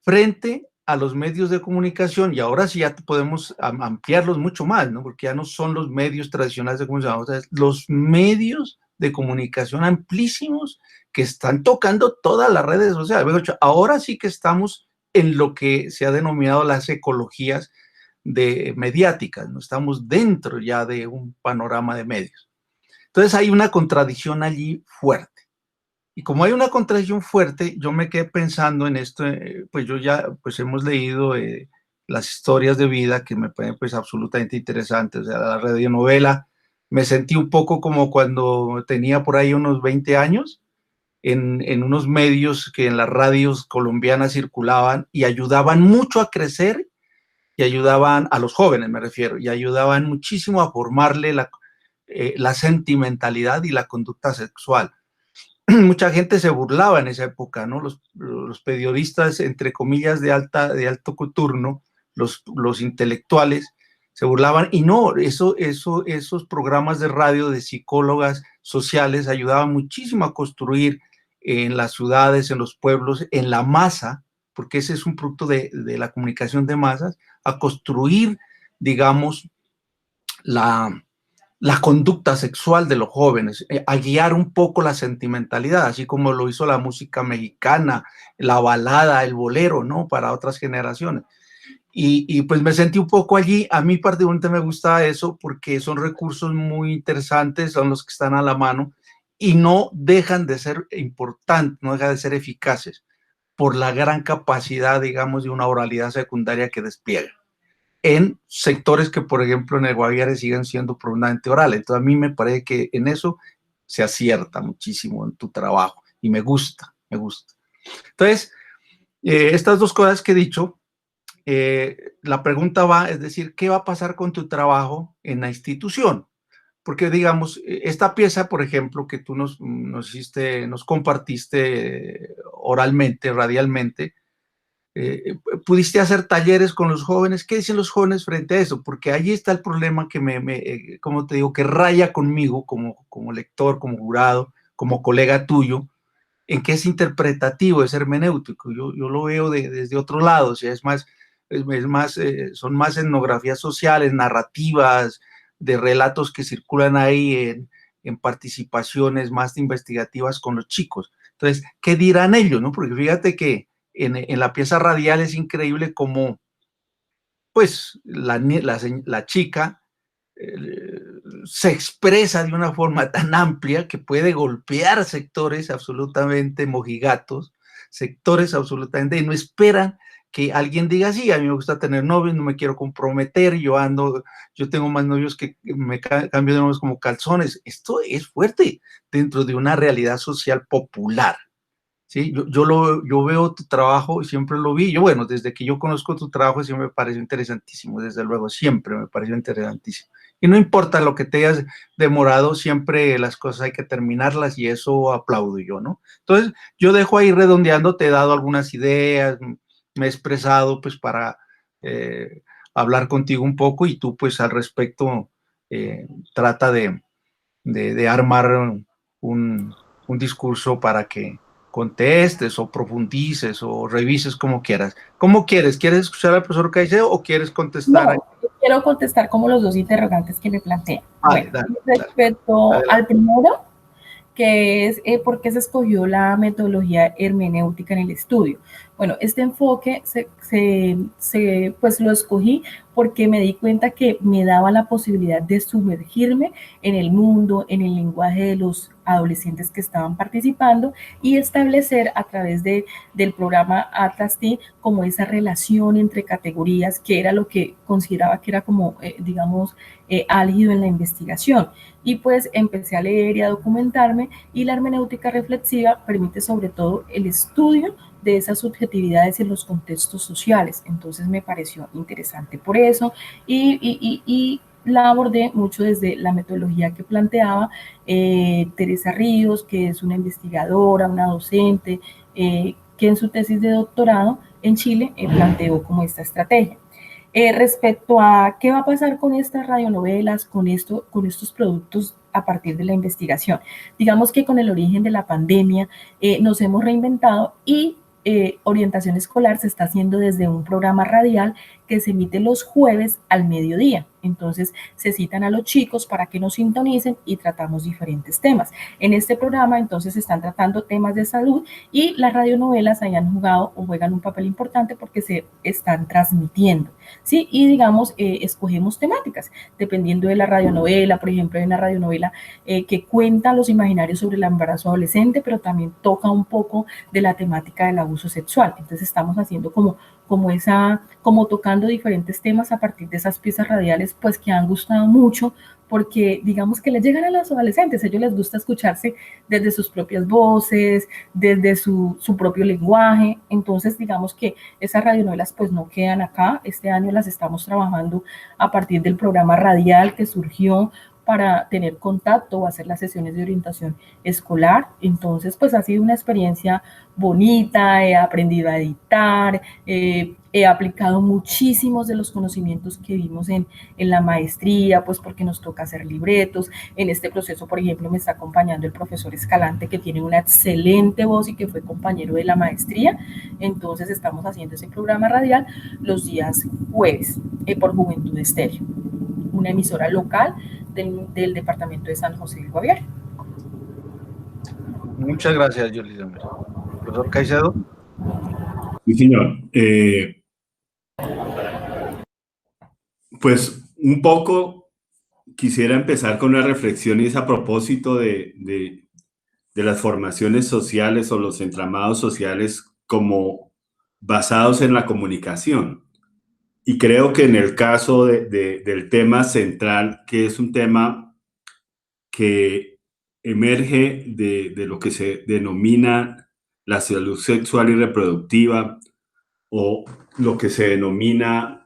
frente a los medios de comunicación, y ahora sí ya podemos ampliarlos mucho más, ¿no?, porque ya no son los medios tradicionales de comunicación, o sea, los medios de comunicación amplísimos que están tocando todas las redes sociales. Ahora sí que estamos en lo que se ha denominado las ecologías mediáticas, ¿no? Estamos dentro ya de un panorama de medios. Entonces hay una contradicción allí fuerte. Y como hay una contradicción fuerte, yo me quedé pensando en esto, pues yo ya pues hemos leído las historias de vida que me parecen pues absolutamente interesantes, o sea, la radionovela. Me sentí un poco como cuando tenía por ahí unos 20 años, en unos medios que en las radios colombianas circulaban y ayudaban mucho a crecer y ayudaban a los jóvenes, me refiero, y ayudaban muchísimo a formarle la sentimentalidad y la conducta sexual. Mucha gente se burlaba en esa época, ¿no? Los periodistas, entre comillas, de alto turno, los intelectuales, se burlaban, y no, esos programas de radio de psicólogas sociales ayudaban muchísimo a construir en las ciudades, en los pueblos, en la masa, porque ese es un producto de la comunicación de masas, a construir, digamos, la conducta sexual de los jóvenes, a guiar un poco la sentimentalidad, así como lo hizo la música mexicana, la balada, el bolero, ¿no?, para otras generaciones. Y pues me sentí un poco allí. A mí particularmente me gusta eso porque son recursos muy interesantes, son los que están a la mano y no dejan de ser importantes, no dejan de ser eficaces por la gran capacidad, digamos, de una oralidad secundaria que despliega en sectores que, por ejemplo, en el Guaviare siguen siendo profundamente orales. Entonces, a mí me parece que en eso se acierta muchísimo en tu trabajo y me gusta, me gusta. Entonces, estas dos cosas que he dicho, la pregunta va, es decir, ¿qué va a pasar con tu trabajo en la institución? Porque, digamos, esta pieza, por ejemplo, que tú nos compartiste oralmente, radialmente, pudiste hacer talleres con los jóvenes. ¿Qué dicen los jóvenes frente a eso? Porque ahí está el problema que como te digo, que raya conmigo como lector, como jurado, como colega tuyo, en que es interpretativo, es hermenéutico. Yo lo veo desde otro lado, o sea, son más etnografías sociales, narrativas, de relatos que circulan ahí en participaciones más investigativas con los chicos. Entonces, ¿qué dirán ellos, no? Porque fíjate que en la pieza radial es increíble cómo, pues, la chica se expresa de una forma tan amplia que puede golpear sectores absolutamente mojigatos, sectores absolutamente, y no esperan que alguien diga, sí, a mí me gusta tener novios, no me quiero comprometer, yo tengo más novios que me cambio de novios como calzones. Esto es fuerte dentro de una realidad social popular. ¿Sí? Yo veo tu trabajo y siempre lo vi. Bueno, desde que yo conozco tu trabajo siempre me pareció interesantísimo, desde luego, siempre me pareció interesantísimo. Y no importa lo que te hayas demorado, siempre las cosas hay que terminarlas y eso aplaudo yo, ¿no? Entonces, yo dejo ahí redondeando, te he dado algunas ideas, me he expresado pues para hablar contigo un poco y tú pues al respecto trata de armar un discurso para que contestes o profundices o revises como quieras. ¿Cómo quieres? ¿Quieres escuchar al profesor Caicedo o quieres contestar? No, yo quiero contestar como los dos interrogantes que me plantean. Vale, Bueno, dale, respecto adelante. al primero, que es por qué se escogió la metodología hermenéutica en el estudio. Bueno, este enfoque pues lo escogí porque me di cuenta que me daba la posibilidad de sumergirme en el mundo, en el lenguaje de los adolescentes que estaban participando y establecer a través del programa Atlas T como esa relación entre categorías, que era lo que consideraba que era como, digamos, álgido en la investigación. Y pues empecé a leer y a documentarme, y la hermenéutica reflexiva permite sobre todo el estudio de esas subjetividades en los contextos sociales. Entonces me pareció interesante por eso y la abordé mucho desde la metodología que planteaba Teresa Ríos, que es una investigadora, una docente, que en su tesis de doctorado en Chile planteó como esta estrategia. Respecto a qué va a pasar con estas radionovelas, con estos productos a partir de la investigación. Digamos que con el origen de la pandemia nos hemos reinventado y Orientación Escolar se está haciendo desde un programa radial que se emite los jueves al mediodía. Entonces se citan a los chicos para que nos sintonicen y tratamos diferentes temas. En este programa entonces se están tratando temas de salud y las radionovelas ahí han jugado o juegan un papel importante porque se están transmitiendo, ¿sí? Y digamos, escogemos temáticas, dependiendo de la radionovela. Por ejemplo, hay una radionovela que cuenta los imaginarios sobre el embarazo adolescente, pero también toca un poco de la temática del abuso sexual. Entonces estamos haciendo como tocando diferentes temas a partir de esas piezas radiales, pues que han gustado mucho, porque digamos que les llegan a los adolescentes, a ellos les gusta escucharse desde sus propias voces, desde su propio lenguaje. Entonces digamos que esas radionovelas pues no quedan acá. Este año las estamos trabajando a partir del programa radial que surgió para tener contacto o hacer las sesiones de orientación escolar. Entonces, pues ha sido una experiencia bonita, he aprendido a editar, he aplicado muchísimos de los conocimientos que vimos en la maestría, pues porque nos toca hacer libretos. En este proceso, por ejemplo, me está acompañando el profesor Escalante, que tiene una excelente voz y que fue compañero de la maestría. Entonces, estamos haciendo ese programa radial los días jueves por Juventud Estéreo, una emisora local del departamento de San José del Guaviare. Muchas gracias, Yuli. Profesor Caicedo. Sí, señor. Pues un poco quisiera empezar con una reflexión y es a propósito de las formaciones sociales o los entramados sociales como basados en la comunicación. Y creo que en el caso del tema central, que es un tema que emerge de lo que se denomina la salud sexual y reproductiva, o lo que se denomina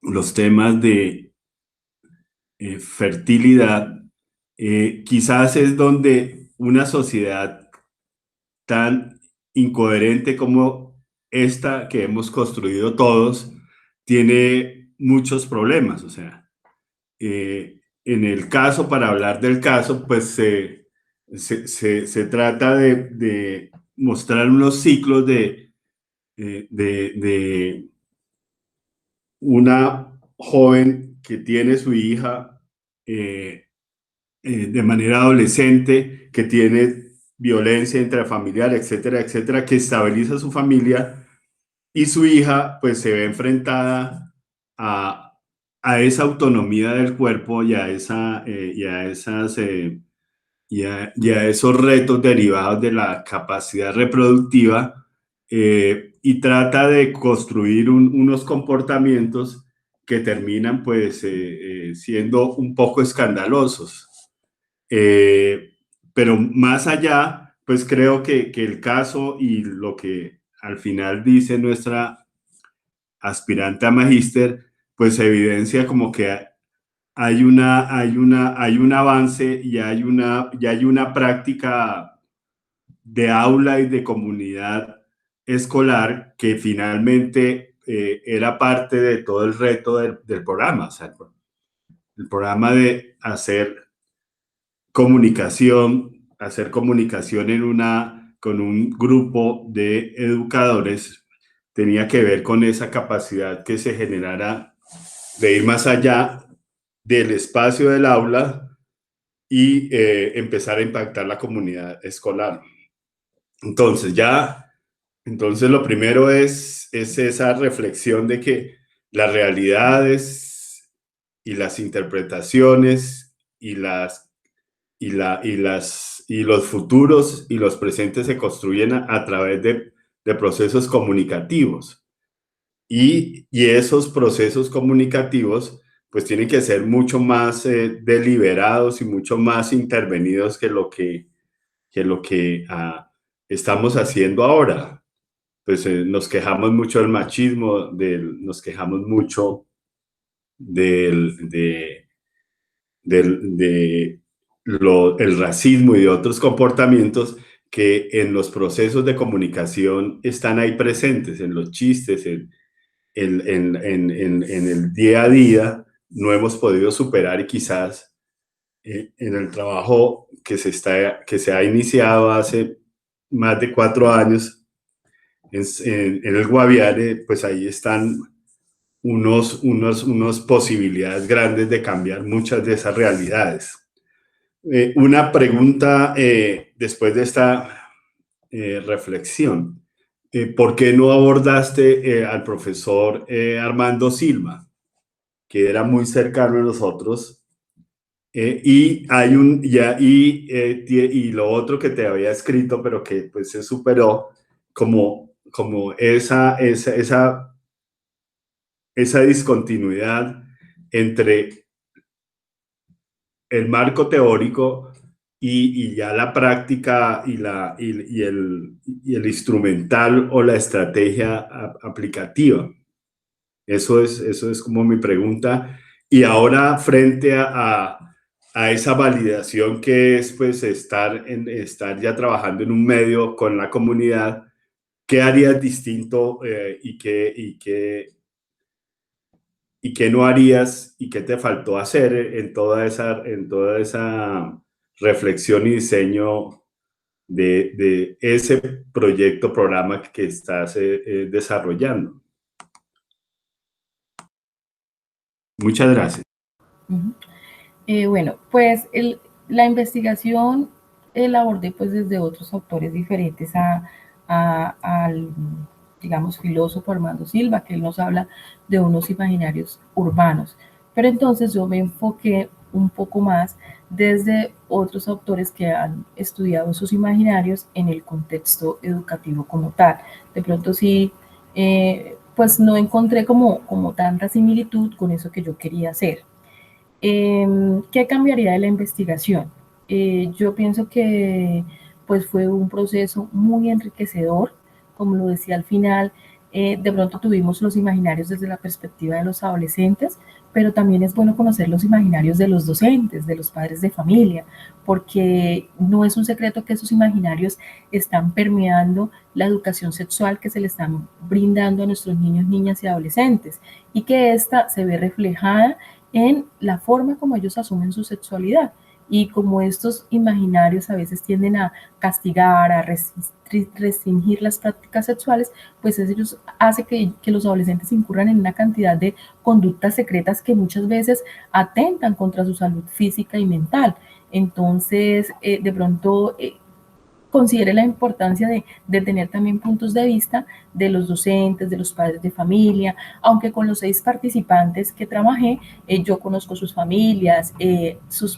los temas de fertilidad, quizás es donde una sociedad tan incoherente como esta que hemos construido todos, tiene muchos problemas. O sea, en el caso, para hablar del caso, pues se trata de mostrar unos ciclos de una joven que tiene su hija de manera adolescente, que tiene violencia intrafamiliar, etcétera, etcétera, que estabiliza su familia, y su hija pues se ve enfrentada a esa autonomía del cuerpo y a esos retos derivados de la capacidad reproductiva, y trata de construir unos comportamientos que terminan pues siendo un poco escandalosos. Pero más allá, pues creo que el caso y lo que al final dice nuestra aspirante a magíster, pues evidencia como que hay un avance y hay una práctica de aula y de comunidad escolar que finalmente era parte de todo el reto del programa. O sea, el programa de hacer comunicación con un grupo de educadores tenía que ver con esa capacidad que se generara de ir más allá del espacio del aula y empezar a impactar la comunidad escolar. Entonces lo primero es esa reflexión de que las realidades y las interpretaciones y los futuros y los presentes se construyen a través de procesos comunicativos. Y esos procesos comunicativos pues tienen que ser mucho más deliberados y mucho más intervenidos que lo que estamos haciendo ahora. Pues nos quejamos mucho del machismo, nos quejamos mucho del racismo y de otros comportamientos que en los procesos de comunicación están ahí presentes, en los chistes, en el día a día. No hemos podido superar, y quizás en el trabajo que se ha iniciado hace más de 4 años en el Guaviare, pues ahí están unas posibilidades grandes de cambiar muchas de esas realidades. Una pregunta después de esta reflexión. ¿Por qué no abordaste al profesor Armando Silva, que era muy cercano a nosotros? Y lo otro que te había escrito, pero que pues se superó, como esa discontinuidad entre el marco teórico y ya la práctica y el instrumental o la estrategia aplicativa. Eso es como mi pregunta. Y ahora, frente a esa validación que es pues estar ya trabajando en un medio con la comunidad, ¿qué harías distinto y qué no harías y qué te faltó hacer en toda esa reflexión y diseño de ese proyecto, programa que estás desarrollando? Muchas gracias. Bueno, pues la investigación la abordé pues desde otros autores diferentes al, digamos, filósofo Armando Silva, que él nos habla de unos imaginarios urbanos. Pero entonces yo me enfoqué un poco más desde otros autores que han estudiado esos imaginarios en el contexto educativo como tal. De pronto sí, pues no encontré como tanta similitud con eso que yo quería hacer. ¿Qué cambiaría de la investigación? Yo pienso que pues fue un proceso muy enriquecedor, como lo decía al final. De pronto tuvimos los imaginarios desde la perspectiva de los adolescentes, pero también es bueno conocer los imaginarios de los docentes, de los padres de familia, porque no es un secreto que esos imaginarios están permeando la educación sexual que se le están brindando a nuestros niños, niñas y adolescentes, y que esta se ve reflejada en la forma como ellos asumen su sexualidad. Y como estos imaginarios a veces tienden a castigar, a restringir las prácticas sexuales, pues eso hace que los adolescentes incurran en una cantidad de conductas secretas que muchas veces atentan contra su salud física y mental. Entonces, de pronto, considere la importancia de tener también puntos de vista de los docentes, de los padres de familia, aunque con los 6 participantes que trabajé, yo conozco sus familias, sus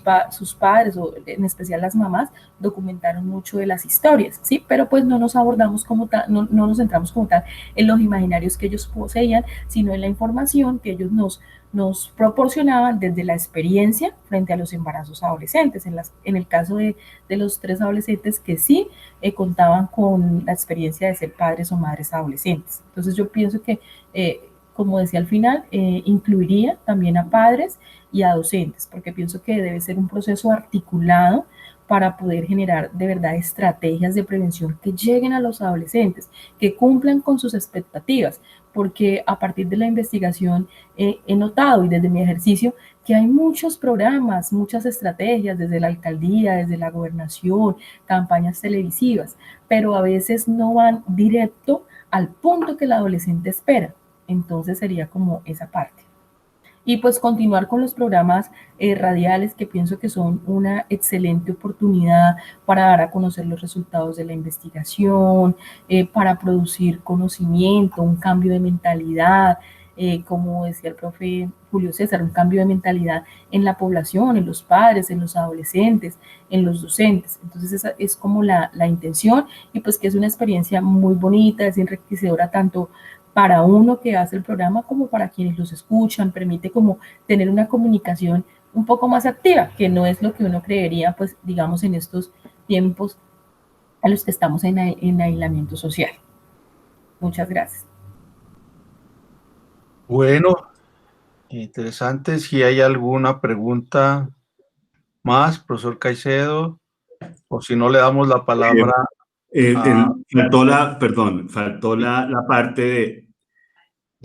padres, o en especial las mamás, documentaron mucho de las historias, ¿sí? Pero pues no nos abordamos como tal, no nos centramos como tal en los imaginarios que ellos poseían, sino en la información que ellos nos proporcionaban desde la experiencia frente a los embarazos adolescentes. En el caso de los 3 adolescentes que sí contaban con la experiencia de ser padres o madres adolescentes. Entonces yo pienso que, como decía al final, incluiría también a padres y a docentes, porque pienso que debe ser un proceso articulado para poder generar de verdad estrategias de prevención que lleguen a los adolescentes, que cumplan con sus expectativas, porque a partir de la investigación he notado y desde mi ejercicio que hay muchos programas, muchas estrategias desde la alcaldía, desde la gobernación, campañas televisivas, pero a veces no van directo al punto que el adolescente espera. Entonces sería como esa parte. Y pues continuar con los programas radiales que pienso que son una excelente oportunidad para dar a conocer los resultados de la investigación, para producir conocimiento, un cambio de mentalidad, como decía el profe Julio César, un cambio de mentalidad en la población, en los padres, en los adolescentes, en los docentes. Entonces esa es como la intención, y pues que es una experiencia muy bonita, es enriquecedora tanto para uno que hace el programa como para quienes los escuchan, permite como tener una comunicación un poco más activa, que no es lo que uno creería, pues digamos, en estos tiempos a los que estamos en aislamiento social. Muchas gracias. Bueno, interesante. Si hay alguna pregunta más, profesor Caicedo, o si no le damos la palabra. Faltó la parte de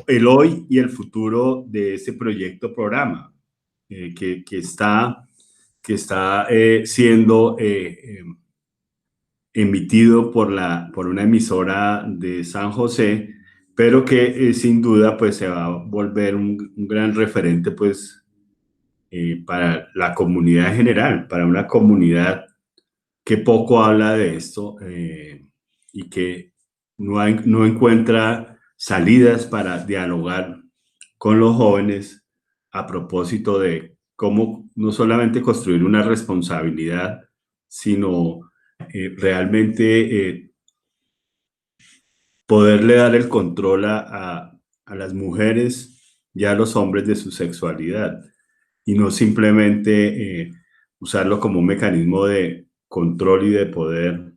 el hoy y el futuro de ese proyecto programa que está siendo emitido por una emisora de San José, pero que sin duda pues se va a volver un gran referente pues para la comunidad en general, para una comunidad que poco habla de esto y que no encuentra salidas para dialogar con los jóvenes a propósito de cómo no solamente construir una responsabilidad, sino realmente poderle dar el control a las mujeres y a los hombres de su sexualidad y no simplemente usarlo como un mecanismo de control y de poder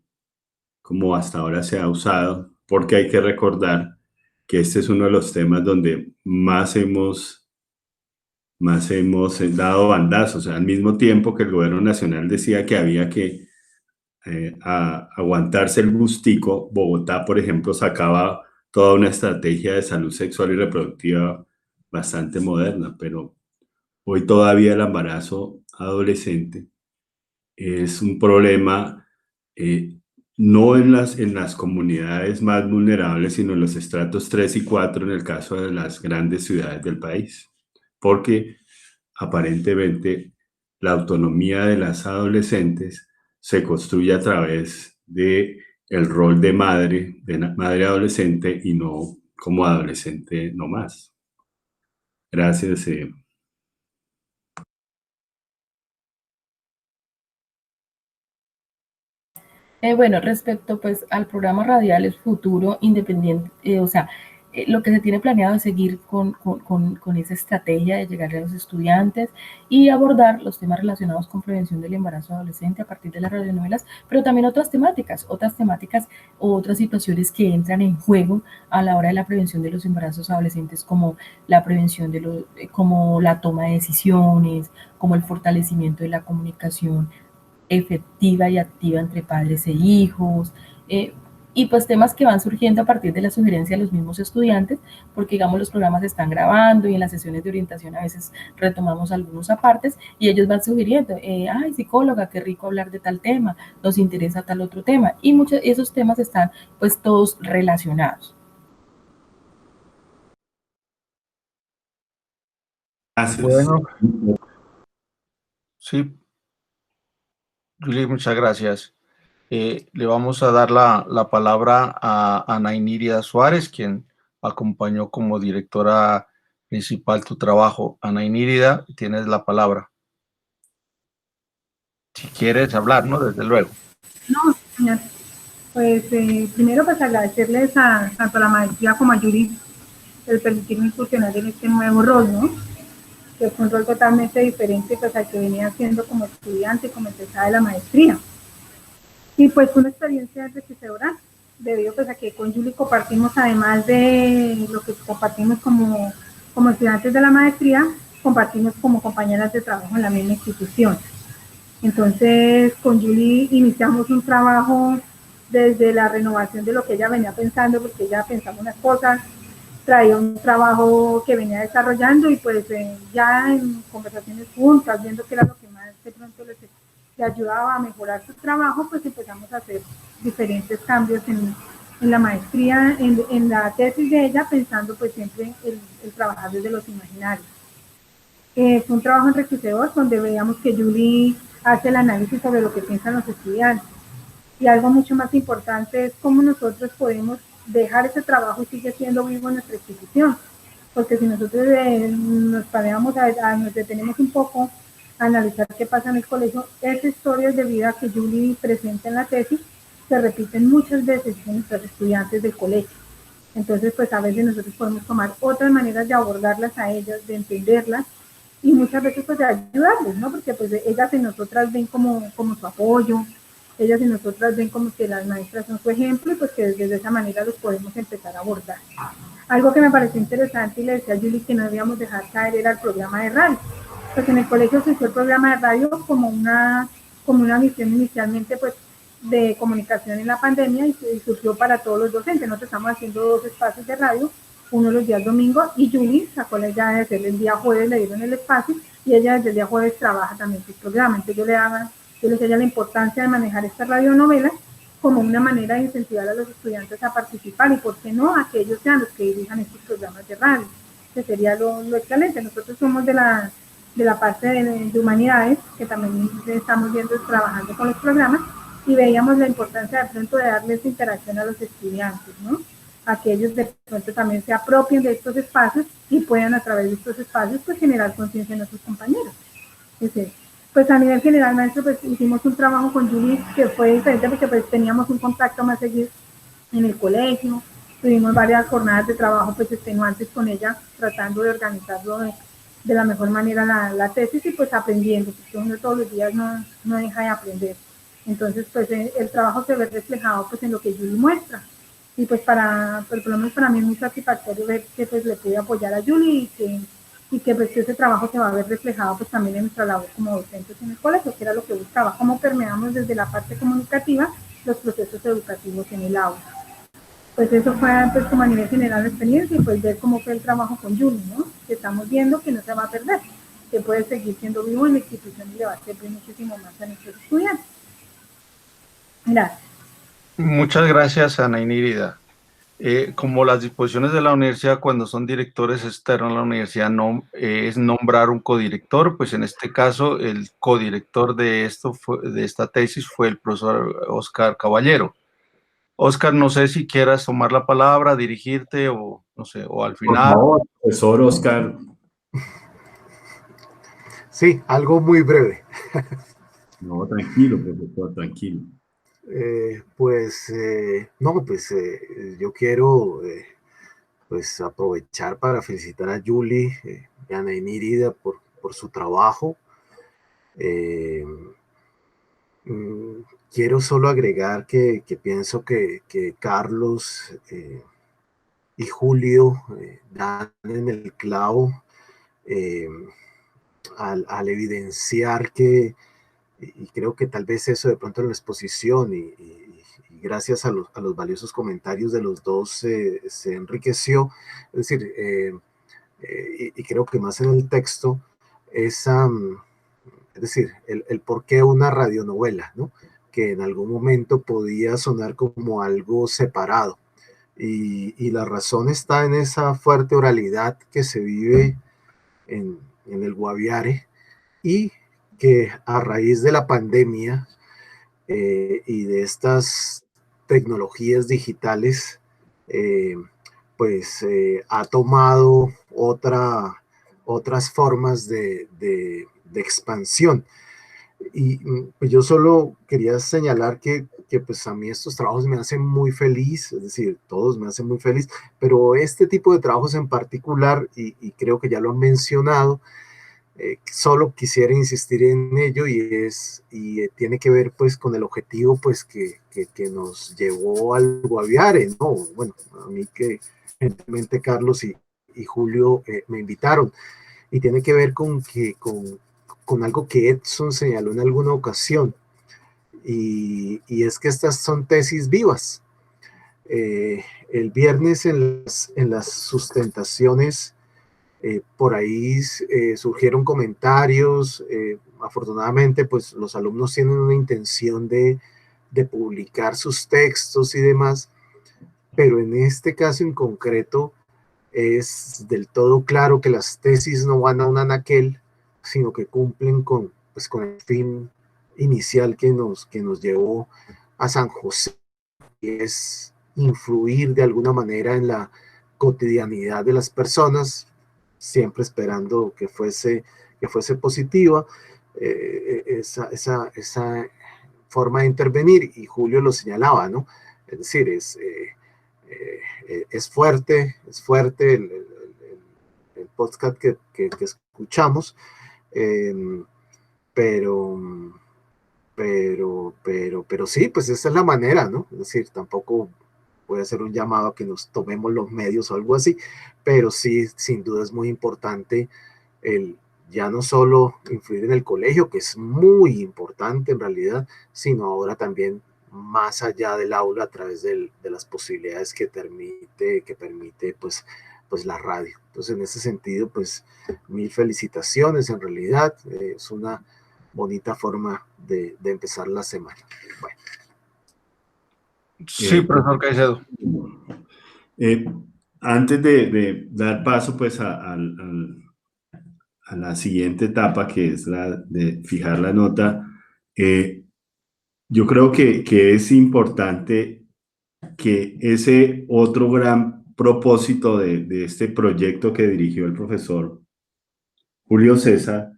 como hasta ahora se ha usado, porque hay que recordar que este es uno de los temas donde más hemos dado bandazos, al mismo tiempo que el gobierno nacional decía que había que aguantarse el gustico. Bogotá, por ejemplo, sacaba toda una estrategia de salud sexual y reproductiva bastante moderna, pero hoy todavía el embarazo adolescente es un problema no en las comunidades más vulnerables, sino en los estratos 3 y 4 en el caso de las grandes ciudades del país, porque aparentemente la autonomía de las adolescentes se construye a través de el rol de madre adolescente y no como adolescente no más. Gracias. Bueno, respecto pues al programa radial El Futuro Independiente, o sea, lo que se tiene planeado es seguir con esa estrategia de llegarle a los estudiantes y abordar los temas relacionados con prevención del embarazo adolescente a partir de las radionovelas, pero también otras temáticas o otras situaciones que entran en juego a la hora de la prevención de los embarazos adolescentes, como la prevención como la toma de decisiones, como el fortalecimiento de la comunicación efectiva y activa entre padres e hijos, y pues temas que van surgiendo a partir de la sugerencia de los mismos estudiantes, porque digamos los programas se están grabando y en las sesiones de orientación a veces retomamos algunos apartes y ellos van sugiriendo, ay psicóloga, qué rico hablar de tal tema, nos interesa tal otro tema, y muchos de esos temas están pues todos relacionados. Gracias. Bueno, sí, Julie, muchas gracias. Le vamos a dar la palabra a Ana Inírida Suárez, quien acompañó como directora principal tu trabajo. Ana Inírida, tienes la palabra. Si quieres hablar, ¿no? Desde luego. No, señor. Pues primero pues agradecerles tanto a la maestría como a Yuri el permitirme incursionar en este nuevo rol, ¿no? Que es un rol totalmente diferente pues al que venía haciendo como estudiante, como egresada de la maestría. Y pues fue una experiencia enriquecedora, debido pues a que con Yuli compartimos, además de lo que compartimos como estudiantes de la maestría, compartimos como compañeras de trabajo en la misma institución. Entonces con Yuli iniciamos un trabajo desde la renovación de lo que ella venía pensando, porque ella pensaba unas cosas, traía un trabajo que venía desarrollando y pues ya en conversaciones juntas, viendo que era lo que más de pronto le ayudaba a mejorar su trabajo, pues empezamos a hacer diferentes cambios en la maestría, en la tesis de ella, pensando pues siempre el trabajar desde los imaginarios. Fue un trabajo enriquecedor donde veíamos que Julie hace el análisis sobre lo que piensan los estudiantes. Y algo mucho más importante es cómo nosotros podemos dejar ese trabajo y sigue siendo vivo en nuestra institución. Porque si nosotros nos paramos nos detenemos un poco a analizar qué pasa en el colegio, esas historias de vida que Julie presenta en la tesis se repiten muchas veces en nuestros estudiantes del colegio. Entonces, pues a veces nosotros podemos tomar otras maneras de abordarlas a ellas, de entenderlas, y muchas veces pues de ayudarles, ¿no? Porque pues ellas en nosotras ven como su apoyo, ellas en nosotras ven como que las maestras son su ejemplo y pues que desde esa manera los podemos empezar a abordar. Algo que me pareció interesante y le decía a Julie que no debíamos dejar caer era el programa de radio. Pues en el colegio se hizo el programa de radio como una misión inicialmente pues de comunicación en la pandemia y surgió para todos los docentes. Nosotros estamos haciendo 2 espacios de radio, uno los días domingos, y Julie sacó la idea de hacerle el día jueves, le dieron el espacio y ella desde el día jueves trabaja también su programa. Entonces yo le decía la importancia de manejar esta radionovela como una manera de incentivar a los estudiantes a participar y por qué no a que ellos sean los que dirijan estos programas de radio, que sería lo excelente. Nosotros somos de la parte de humanidades, que también estamos viendo trabajando con los programas, y veíamos la importancia de pronto de darles interacción a los estudiantes, ¿no? A que ellos de pronto también se apropien de estos espacios y puedan a través de estos espacios pues generar conciencia en nuestros compañeros. Pues a nivel general, maestro, pues hicimos un trabajo con Julie que fue diferente porque pues teníamos un contacto más seguido en el colegio, tuvimos varias jornadas de trabajo pues extenuantes con ella, tratando de organizarlo de la mejor manera la tesis y pues aprendiendo, porque uno todos los días no deja de aprender. Entonces pues el trabajo se ve reflejado pues en lo que Julie muestra. Y pues por lo menos para mí es muy satisfactorio ver que pues le pude apoyar a Julie y que pues ese trabajo se va a ver reflejado pues también en nuestra labor como docentes en el colegio, que era lo que buscaba, cómo permeamos desde la parte comunicativa los procesos educativos en el aula. Pues eso fue pues como a nivel general la experiencia y pues ver cómo fue el trabajo con Julie, ¿no? Que estamos viendo que no se va a perder, que puede seguir siendo vivo en la institución y le va a servir muchísimo más a nuestros estudiantes. Gracias. Muchas gracias, Ana Inírida. Como las disposiciones de la universidad cuando son directores externos a la universidad es nombrar un codirector, pues en este caso el codirector de esta tesis fue el profesor Oscar Caballero. Oscar, no sé si quieras tomar la palabra, dirigirte o no sé, o al final. Por favor, profesor Oscar. Sí, algo muy breve. No, tranquilo, profesor, tranquilo. Yo quiero pues aprovechar para felicitar a Julie y a Nainirida por su trabajo. Quiero solo agregar que pienso que Carlos y Julio dan en el clavo al evidenciar que, y creo que tal vez eso de pronto en la exposición y gracias a los valiosos comentarios de los dos se enriqueció, es decir, y creo que más en el texto, es decir, el por qué una radionovela, ¿no? Que en algún momento podía sonar como algo separado. Y la razón está en esa fuerte oralidad que se vive en el Guaviare, y que a raíz de la pandemia y de estas tecnologías digitales, pues ha tomado otras formas de expansión. Y pues yo solo quería señalar que pues a mí estos trabajos me hacen muy feliz, es decir, todos me hacen muy feliz, pero este tipo de trabajos en particular, y creo que ya lo han mencionado, solo quisiera insistir en ello, y tiene que ver pues con el objetivo pues que nos llevó al Guaviare, ¿no? Bueno, a mí que evidentemente Carlos y Julio me invitaron, y tiene que ver con algo que Edson señaló en alguna ocasión, y es que estas son tesis vivas. El viernes en las sustentaciones, por ahí surgieron comentarios. Afortunadamente, pues los alumnos tienen una intención de publicar sus textos y demás, pero en este caso en concreto es del todo claro que las tesis no van a un anaquel, sino que cumplen con el fin inicial que nos llevó a San José, que es influir de alguna manera en la cotidianidad de las personas, siempre esperando que fuese positiva esa forma de intervenir, y Julio lo señalaba, ¿no? Es decir, es fuerte el podcast que escuchamos, pero sí, pues esa es la manera, ¿no? Es decir, tampoco voy a hacer un llamado a que nos tomemos los medios o algo así, pero sí, sin duda es muy importante el ya no solo influir en el colegio, que es muy importante en realidad, sino ahora también más allá del aula a través de las posibilidades que permite pues la radio. Entonces, en ese sentido, pues mil felicitaciones, en realidad es una bonita forma de empezar la semana. Bueno. Sí, profesor Caicedo. Antes de dar paso pues a la siguiente etapa, que es la de fijar la nota, yo creo que es importante que ese otro gran propósito de este proyecto que dirigió el profesor Julio César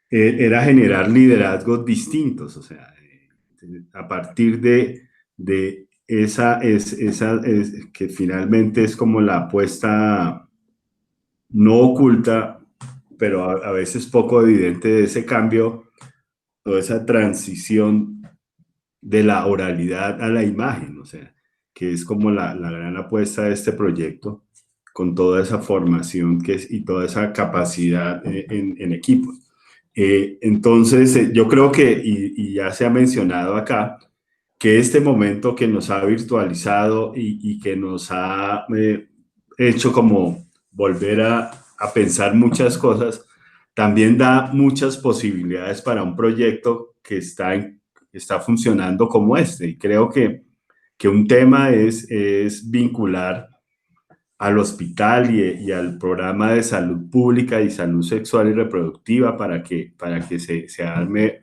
era generar liderazgos distintos, o sea, a partir de esa que finalmente es como la apuesta no oculta, pero a veces poco evidente, de ese cambio, toda esa transición de la oralidad a la imagen, o sea, que es como la gran apuesta de este proyecto, con toda esa formación y toda esa capacidad en equipo. Entonces, yo creo que, y ya se ha mencionado acá, que este momento que nos ha virtualizado y que nos ha hecho como volver a pensar muchas cosas, también da muchas posibilidades para un proyecto que está funcionando como este. Y creo que un tema es vincular al hospital y al programa de salud pública y salud sexual y reproductiva para que se arme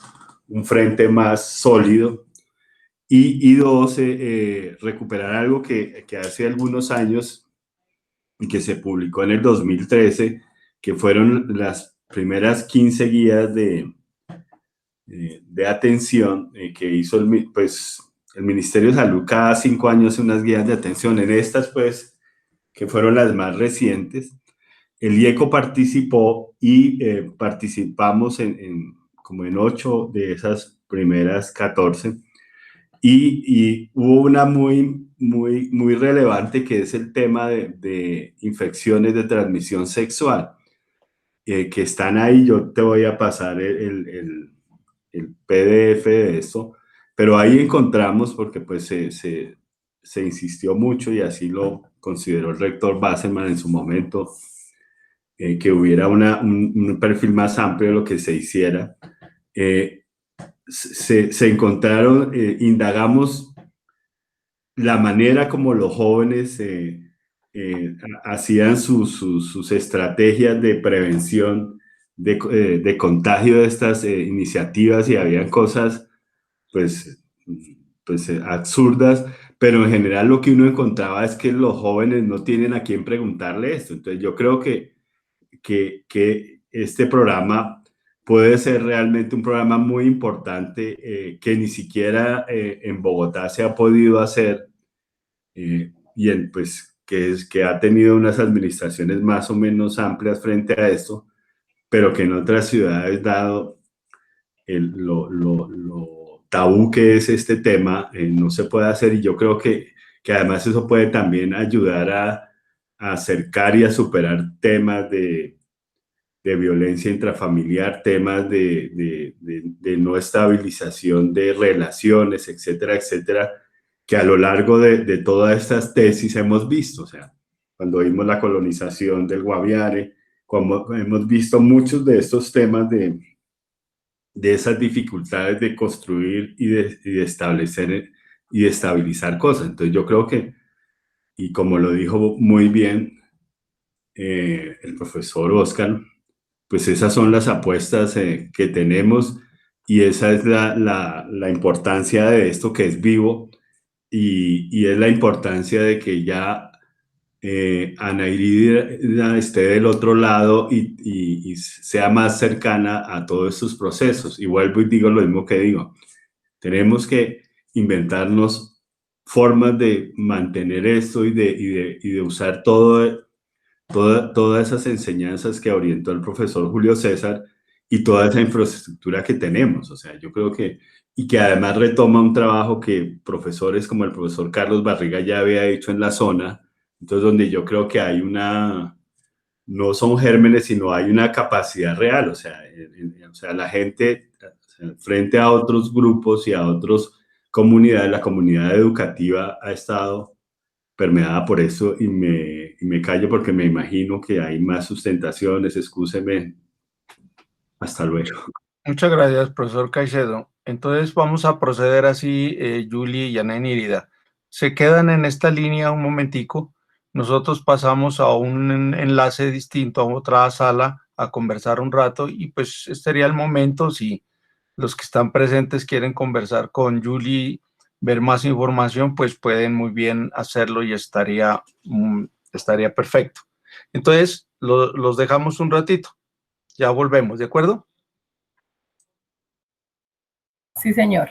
un frente más sólido. Y dos, recuperar algo que hace algunos años y que se publicó en el 2013, que fueron las primeras 15 guías de atención que hizo el Ministerio de Salud. Cada 5 años unas guías de atención. En estas, pues, que fueron las más recientes. El IECO participó y participamos como en 8 de esas primeras 14. Y hubo una muy relevante, que es el tema de infecciones de transmisión sexual, que están ahí. Yo te voy a pasar el PDF de esto, pero ahí encontramos, porque pues se insistió mucho y así lo consideró el rector Basselman en su momento, que hubiera un perfil más amplio de lo que se hiciera. Se encontraron, indagamos la manera como los jóvenes hacían sus estrategias de prevención de contagio de estas iniciativas, y habían cosas pues, absurdas, pero en general lo que uno encontraba es que los jóvenes no tienen a quién preguntarle esto. Entonces yo creo que este programa puede ser realmente un programa muy importante, que ni siquiera en Bogotá se ha podido hacer, pues que ha tenido unas administraciones más o menos amplias frente a esto, pero que en otras ciudades, dado lo tabú que es este tema, no se puede hacer. Y yo creo que además eso puede también ayudar a acercar y a superar temas de violencia intrafamiliar, temas de no estabilización de relaciones, etcétera, etcétera, que a lo largo de todas estas tesis hemos visto. O sea, cuando vimos la colonización del Guaviare, como hemos visto muchos de estos temas de esas dificultades de construir y de establecer y de estabilizar cosas. Entonces yo creo que, y como lo dijo muy bien el profesor Oscar, pues esas son las apuestas que tenemos, y esa es la importancia de esto, que es vivo, y es la importancia de que ya Ana Irida esté del otro lado y sea más cercana a todos estos procesos. Y vuelvo y digo lo mismo que digo: tenemos que inventarnos formas de mantener esto y de usar todas esas enseñanzas que orientó el profesor Julio César, y toda esa infraestructura que tenemos. O sea, yo creo y que además retoma un trabajo que profesores como el profesor Carlos Barriga ya había hecho en la zona. Entonces, donde yo creo que hay no son gérmenes, sino hay una capacidad real. O sea, o sea, la gente, o sea, frente a otros grupos y a otras comunidades, la comunidad educativa ha estado permeada por eso, y me callo porque me imagino que hay más sustentaciones. Excúseme. Hasta luego. Muchas gracias, profesor Caicedo. Entonces vamos a proceder así, Julie y Ana Nírida. Se quedan en esta línea un momentico. Nosotros pasamos a un enlace distinto, a otra sala, a conversar un rato, y pues este sería el momento, si los que están presentes quieren conversar con Julie, ver más información, pues pueden muy bien hacerlo, y estaría perfecto. Entonces, los dejamos un ratito. Ya volvemos, ¿de acuerdo? Sí, señor.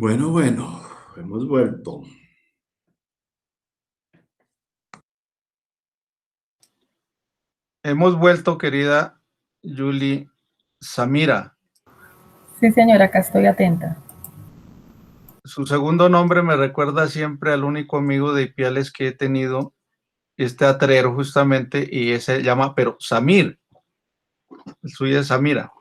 Bueno, hemos vuelto. Hemos vuelto, querida Julie Samira. Sí, señora, acá estoy atenta. Su segundo nombre me recuerda siempre al único amigo de Ipiales que he tenido, atrero justamente, y ese se llama, pero Samir. El suyo es Samira.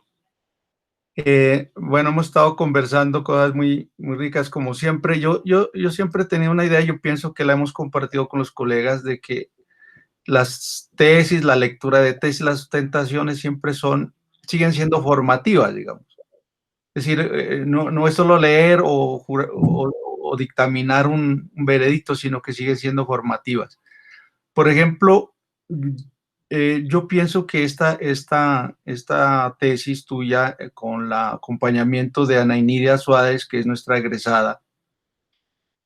Bueno, hemos estado conversando cosas muy, muy ricas como siempre. Yo siempre he tenido una idea, yo pienso que la hemos compartido con los colegas, de que las tesis, la lectura de tesis, las sustentaciones siempre siguen siendo formativas, digamos. Es decir, no es solo leer o dictaminar un veredicto, sino que siguen siendo formativas. Por ejemplo, yo pienso que esta tesis tuya, con el acompañamiento de Ana Iniria Suárez, que es nuestra egresada,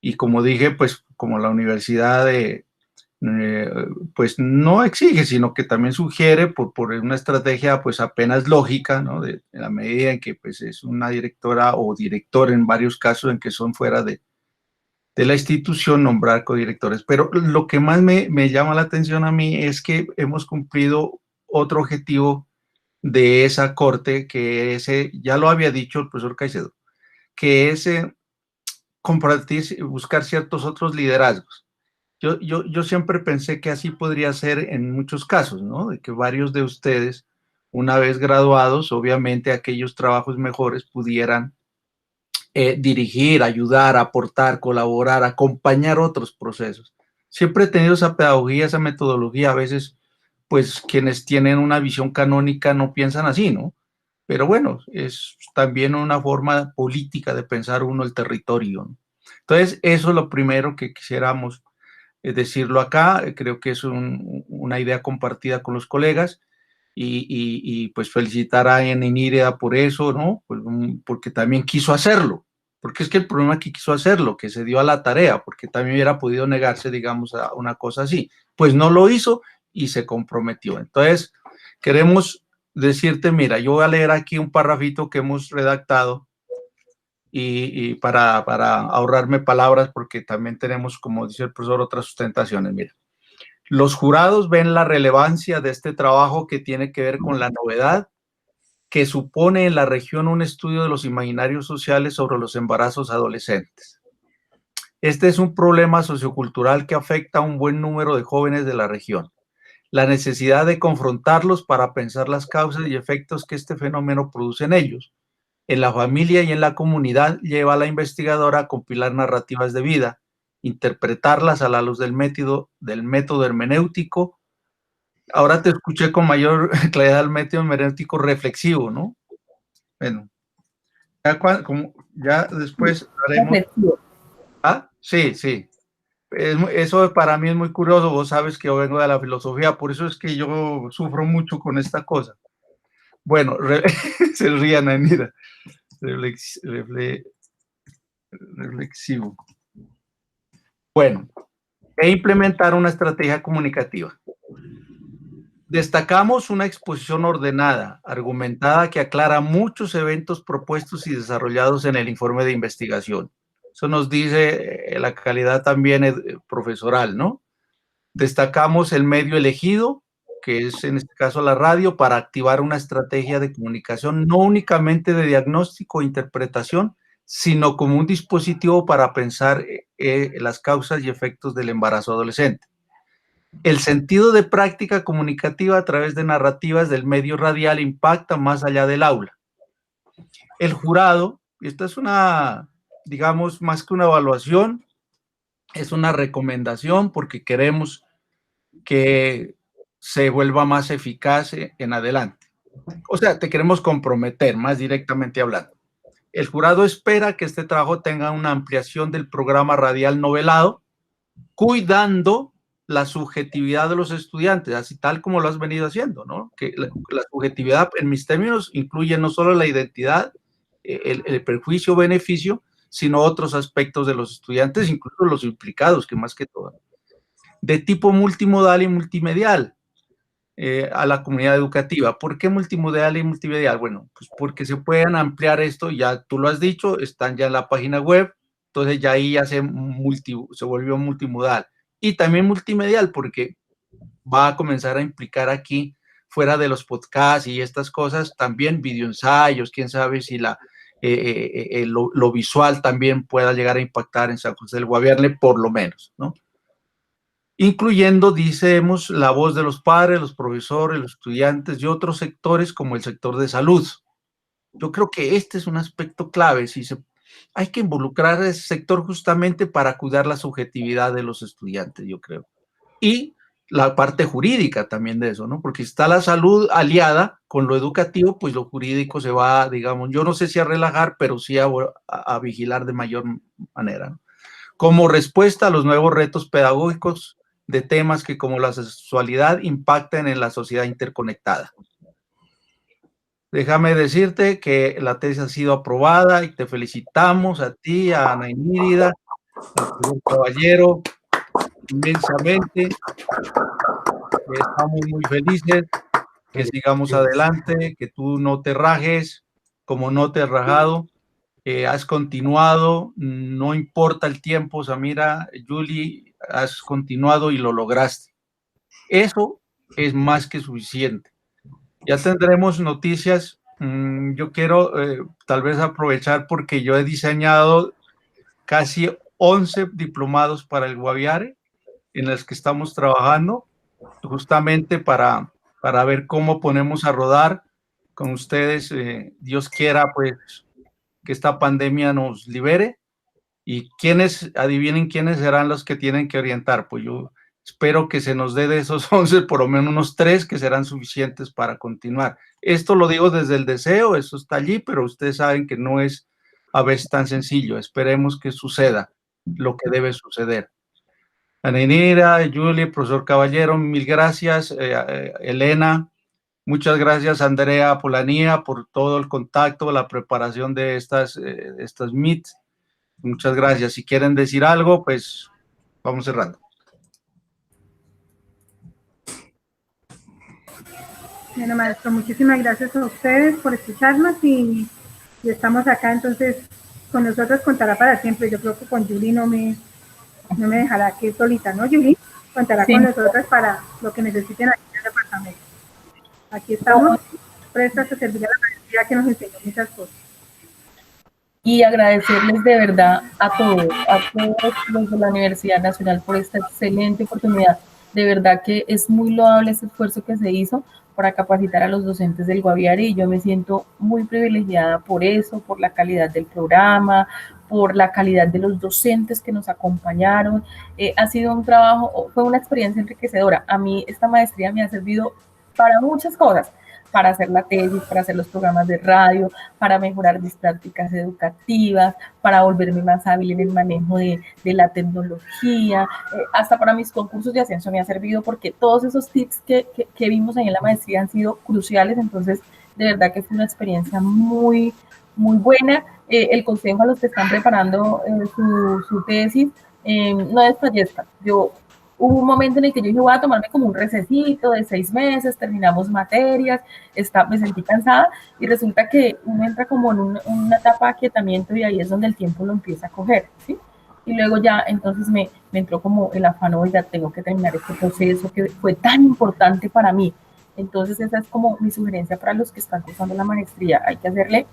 y como dije, pues como la universidad pues no exige, sino que también sugiere por una estrategia pues apenas lógica, ¿no? En la medida en que pues es una directora o director en varios casos en que son fuera de la institución, nombrar codirectores. Pero lo que más me llama la atención a mí es que hemos cumplido otro objetivo de esa corte, que ese, ya lo había dicho el profesor Caicedo, que es compartir, buscar ciertos otros liderazgos. Yo siempre pensé que así podría ser en muchos casos, ¿no? De que varios de ustedes, una vez graduados, obviamente aquellos trabajos mejores pudieran dirigir, ayudar, aportar, colaborar, acompañar otros procesos. Siempre he tenido esa pedagogía, esa metodología. A veces, pues, quienes tienen una visión canónica no piensan así, ¿no? Pero bueno, es también una forma política de pensar uno el territorio, ¿no? Entonces, eso es lo primero que quisiéramos decirlo acá. Creo que es una idea compartida con los colegas. Y pues felicitar a Enínira por eso, ¿no? Pues, porque también quiso hacerlo, porque es que el problema es que quiso hacerlo, que se dio a la tarea, porque también hubiera podido negarse, digamos, a una cosa así. Pues no lo hizo y se comprometió. Entonces, queremos decirte, mira, yo voy a leer aquí un parrafito que hemos redactado y para ahorrarme palabras, porque también tenemos, como dice el profesor, otras sustentaciones. Mira. Los jurados ven la relevancia de este trabajo, que tiene que ver con la novedad que supone en la región un estudio de los imaginarios sociales sobre los embarazos adolescentes. Este es un problema sociocultural que afecta a un buen número de jóvenes de la región. La necesidad de confrontarlos para pensar las causas y efectos que este fenómeno produce en ellos, en la familia y en la comunidad, lleva a la investigadora a compilar narrativas de vida, interpretarlas a la luz del método hermenéutico. Ahora te escuché con mayor claridad el método hermenéutico reflexivo, ¿no? Bueno, ya después haremos... ¿Ah? Sí. Eso para mí es muy curioso. Vos sabes que yo vengo de la filosofía, por eso es que yo sufro mucho con esta cosa. Bueno, se rían, mira. Reflexivo. Bueno, e implementar una estrategia comunicativa. Destacamos una exposición ordenada, argumentada, que aclara muchos eventos propuestos y desarrollados en el informe de investigación. Eso nos dice la calidad también profesoral, ¿no? Destacamos el medio elegido, que es en este caso la radio, para activar una estrategia de comunicación, no únicamente de diagnóstico e interpretación, sino como un dispositivo para pensar las causas y efectos del embarazo adolescente. El sentido de práctica comunicativa a través de narrativas del medio radial impacta más allá del aula. El jurado, y esta es una, digamos, más que una evaluación, es una recomendación, porque queremos que se vuelva más eficaz en adelante. O sea, te queremos comprometer, más directamente hablando. El jurado espera que este trabajo tenga una ampliación del programa radial novelado, cuidando la subjetividad de los estudiantes, así tal como lo has venido haciendo, ¿no? Que la subjetividad, en mis términos, incluye no solo la identidad, el perjuicio, beneficio, sino otros aspectos de los estudiantes, incluso los implicados, que más que todo. De tipo multimodal y multimedial. a la comunidad educativa. ¿Por qué multimodal y multimedial? Bueno, pues porque se pueden ampliar esto, ya tú lo has dicho, están ya en la página web, entonces ya ahí ya se volvió multimodal. Y también multimedial porque va a comenzar a implicar aquí, fuera de los podcasts y estas cosas, también videoensayos, quién sabe si lo visual también pueda llegar a impactar en San José del Guaviare, por lo menos, ¿no? Incluyendo, decimos, la voz de los padres, los profesores, los estudiantes y otros sectores como el sector de salud. Yo creo que este es un aspecto clave, hay que involucrar a ese sector justamente para cuidar la subjetividad de los estudiantes, yo creo. Y la parte jurídica también de eso, ¿no? Porque está la salud aliada con lo educativo, pues lo jurídico se va, digamos, yo no sé si a relajar, pero sí a vigilar de mayor manera, ¿no? Como respuesta a los nuevos retos pedagógicos de temas que, como la sexualidad, impactan en la sociedad interconectada. Déjame decirte que la tesis ha sido aprobada y te felicitamos a ti, a Ana Inírida, al señor Caballero, inmensamente. Estamos muy felices, que sigamos adelante, que tú no te rajes, como no te has rajado, has continuado, no importa el tiempo, Samira, Julie, has continuado y lo lograste. Eso es más que suficiente. Ya tendremos noticias. Yo quiero tal vez aprovechar porque yo he diseñado casi 11 diplomados para el Guaviare en los que estamos trabajando justamente para ver cómo ponemos a rodar con ustedes. Dios quiera pues que esta pandemia nos libere y adivinen quiénes serán los que tienen que orientar. Pues yo espero que se nos dé de esos 11 por lo menos unos 3 que serán suficientes para continuar. Esto lo digo desde el deseo, eso está allí, pero ustedes saben que no es a veces tan sencillo. Esperemos que suceda lo que debe suceder. Ana Inírida, Julie, profesor Caballero, mil gracias. Elena, muchas gracias. Andrea Polanía por todo el contacto, la preparación de estas Meet. Muchas gracias. Si quieren decir algo, pues vamos cerrando. Bueno, maestro, muchísimas gracias a ustedes por escucharnos y estamos acá, entonces con nosotros contará para siempre. Yo creo que con Julie no me dejará aquí solita, ¿no, Julie? Contará con nosotros para lo que necesiten aquí en el departamento. Aquí estamos prestas a servir a la maestría que nos enseñó muchas cosas. Y agradecerles de verdad a todos los de la Universidad Nacional por esta excelente oportunidad. De verdad que es muy loable ese esfuerzo que se hizo para capacitar a los docentes del Guaviare y yo me siento muy privilegiada por eso, por la calidad del programa, por la calidad de los docentes que nos acompañaron. Ha sido un trabajo, fue una experiencia enriquecedora. A mí esta maestría me ha servido para muchas cosas, para hacer la tesis, para hacer los programas de radio, para mejorar mis prácticas educativas, para volverme más hábil en el manejo de la tecnología, hasta para mis concursos de ascenso me ha servido porque todos esos tips que vimos ahí en la maestría han sido cruciales, entonces de verdad que fue una experiencia muy, muy buena. El consejo a los que están preparando su tesis, no desfallezcan. Hubo un momento en el que yo dije, voy a tomarme como un recesito de 6 meses, terminamos materias, me sentí cansada y resulta que uno entra como en una etapa de aquietamiento y ahí es donde el tiempo lo empieza a coger, ¿sí? Y luego ya entonces me entró como el afán, oiga, tengo que terminar este proceso que fue tan importante para mí. Entonces esa es como mi sugerencia para los que están cursando la maestría, hay que hacerle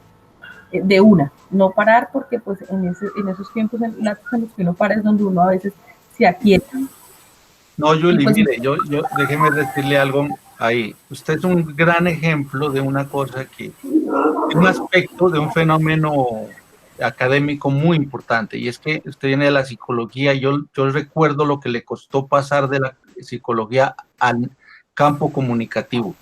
de una, no parar porque pues en esos tiempos en los que uno para es donde uno a veces se aquieta. No, Julie, pues, mire, yo déjeme decirle algo ahí. Usted es un gran ejemplo de una cosa de un aspecto, de un fenómeno académico muy importante, y es que usted viene de la psicología. Yo recuerdo lo que le costó pasar de la psicología al campo comunicativo,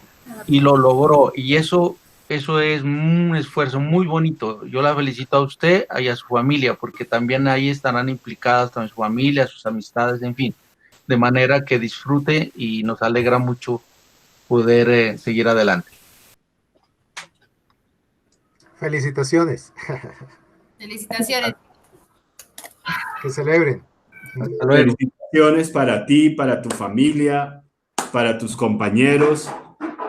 y lo logró, y eso es un esfuerzo muy bonito. Yo la felicito a usted y a su familia, porque también ahí estarán implicadas también su familia, sus amistades, en fin. De manera que disfrute y nos alegra mucho poder seguir adelante. Felicitaciones. Felicitaciones. Que celebren. Felicitaciones para ti, para tu familia. para tus compañeros,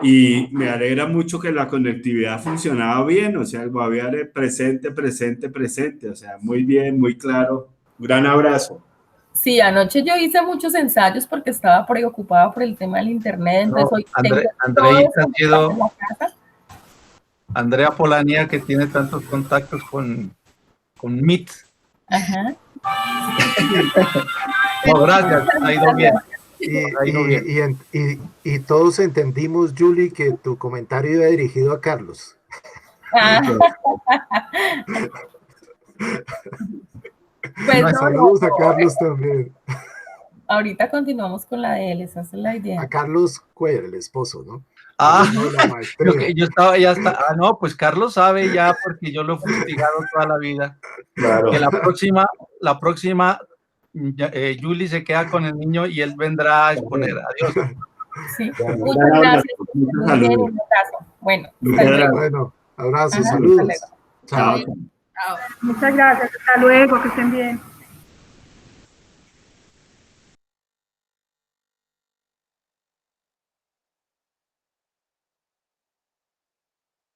y me alegra mucho que la conectividad funcionaba bien, o sea, el Guaviare presente, o sea, muy bien, muy claro. Un gran abrazo. Sí, anoche yo hice muchos ensayos porque estaba preocupada por el tema del internet. Entonces hoy Andrea Polanía, que tiene tantos contactos con Meet. Ajá. No, gracias, ha ido bien. Y todos entendimos, Julie, que tu comentario iba dirigido a Carlos. Pues saludos a Carlos también. Ahorita continuamos con la de él, esa es la idea. A Carlos Cuellar, el esposo, ¿no? Yo estaba ya hasta. No, pues Carlos sabe ya, porque yo lo he fustigado toda la vida. Claro. Que la próxima Julie se queda con el niño y él vendrá a exponer. Adiós. Sí, muchas gracias. Bueno, abrazos, saludos. Chao. Muchas gracias, hasta luego, que estén bien.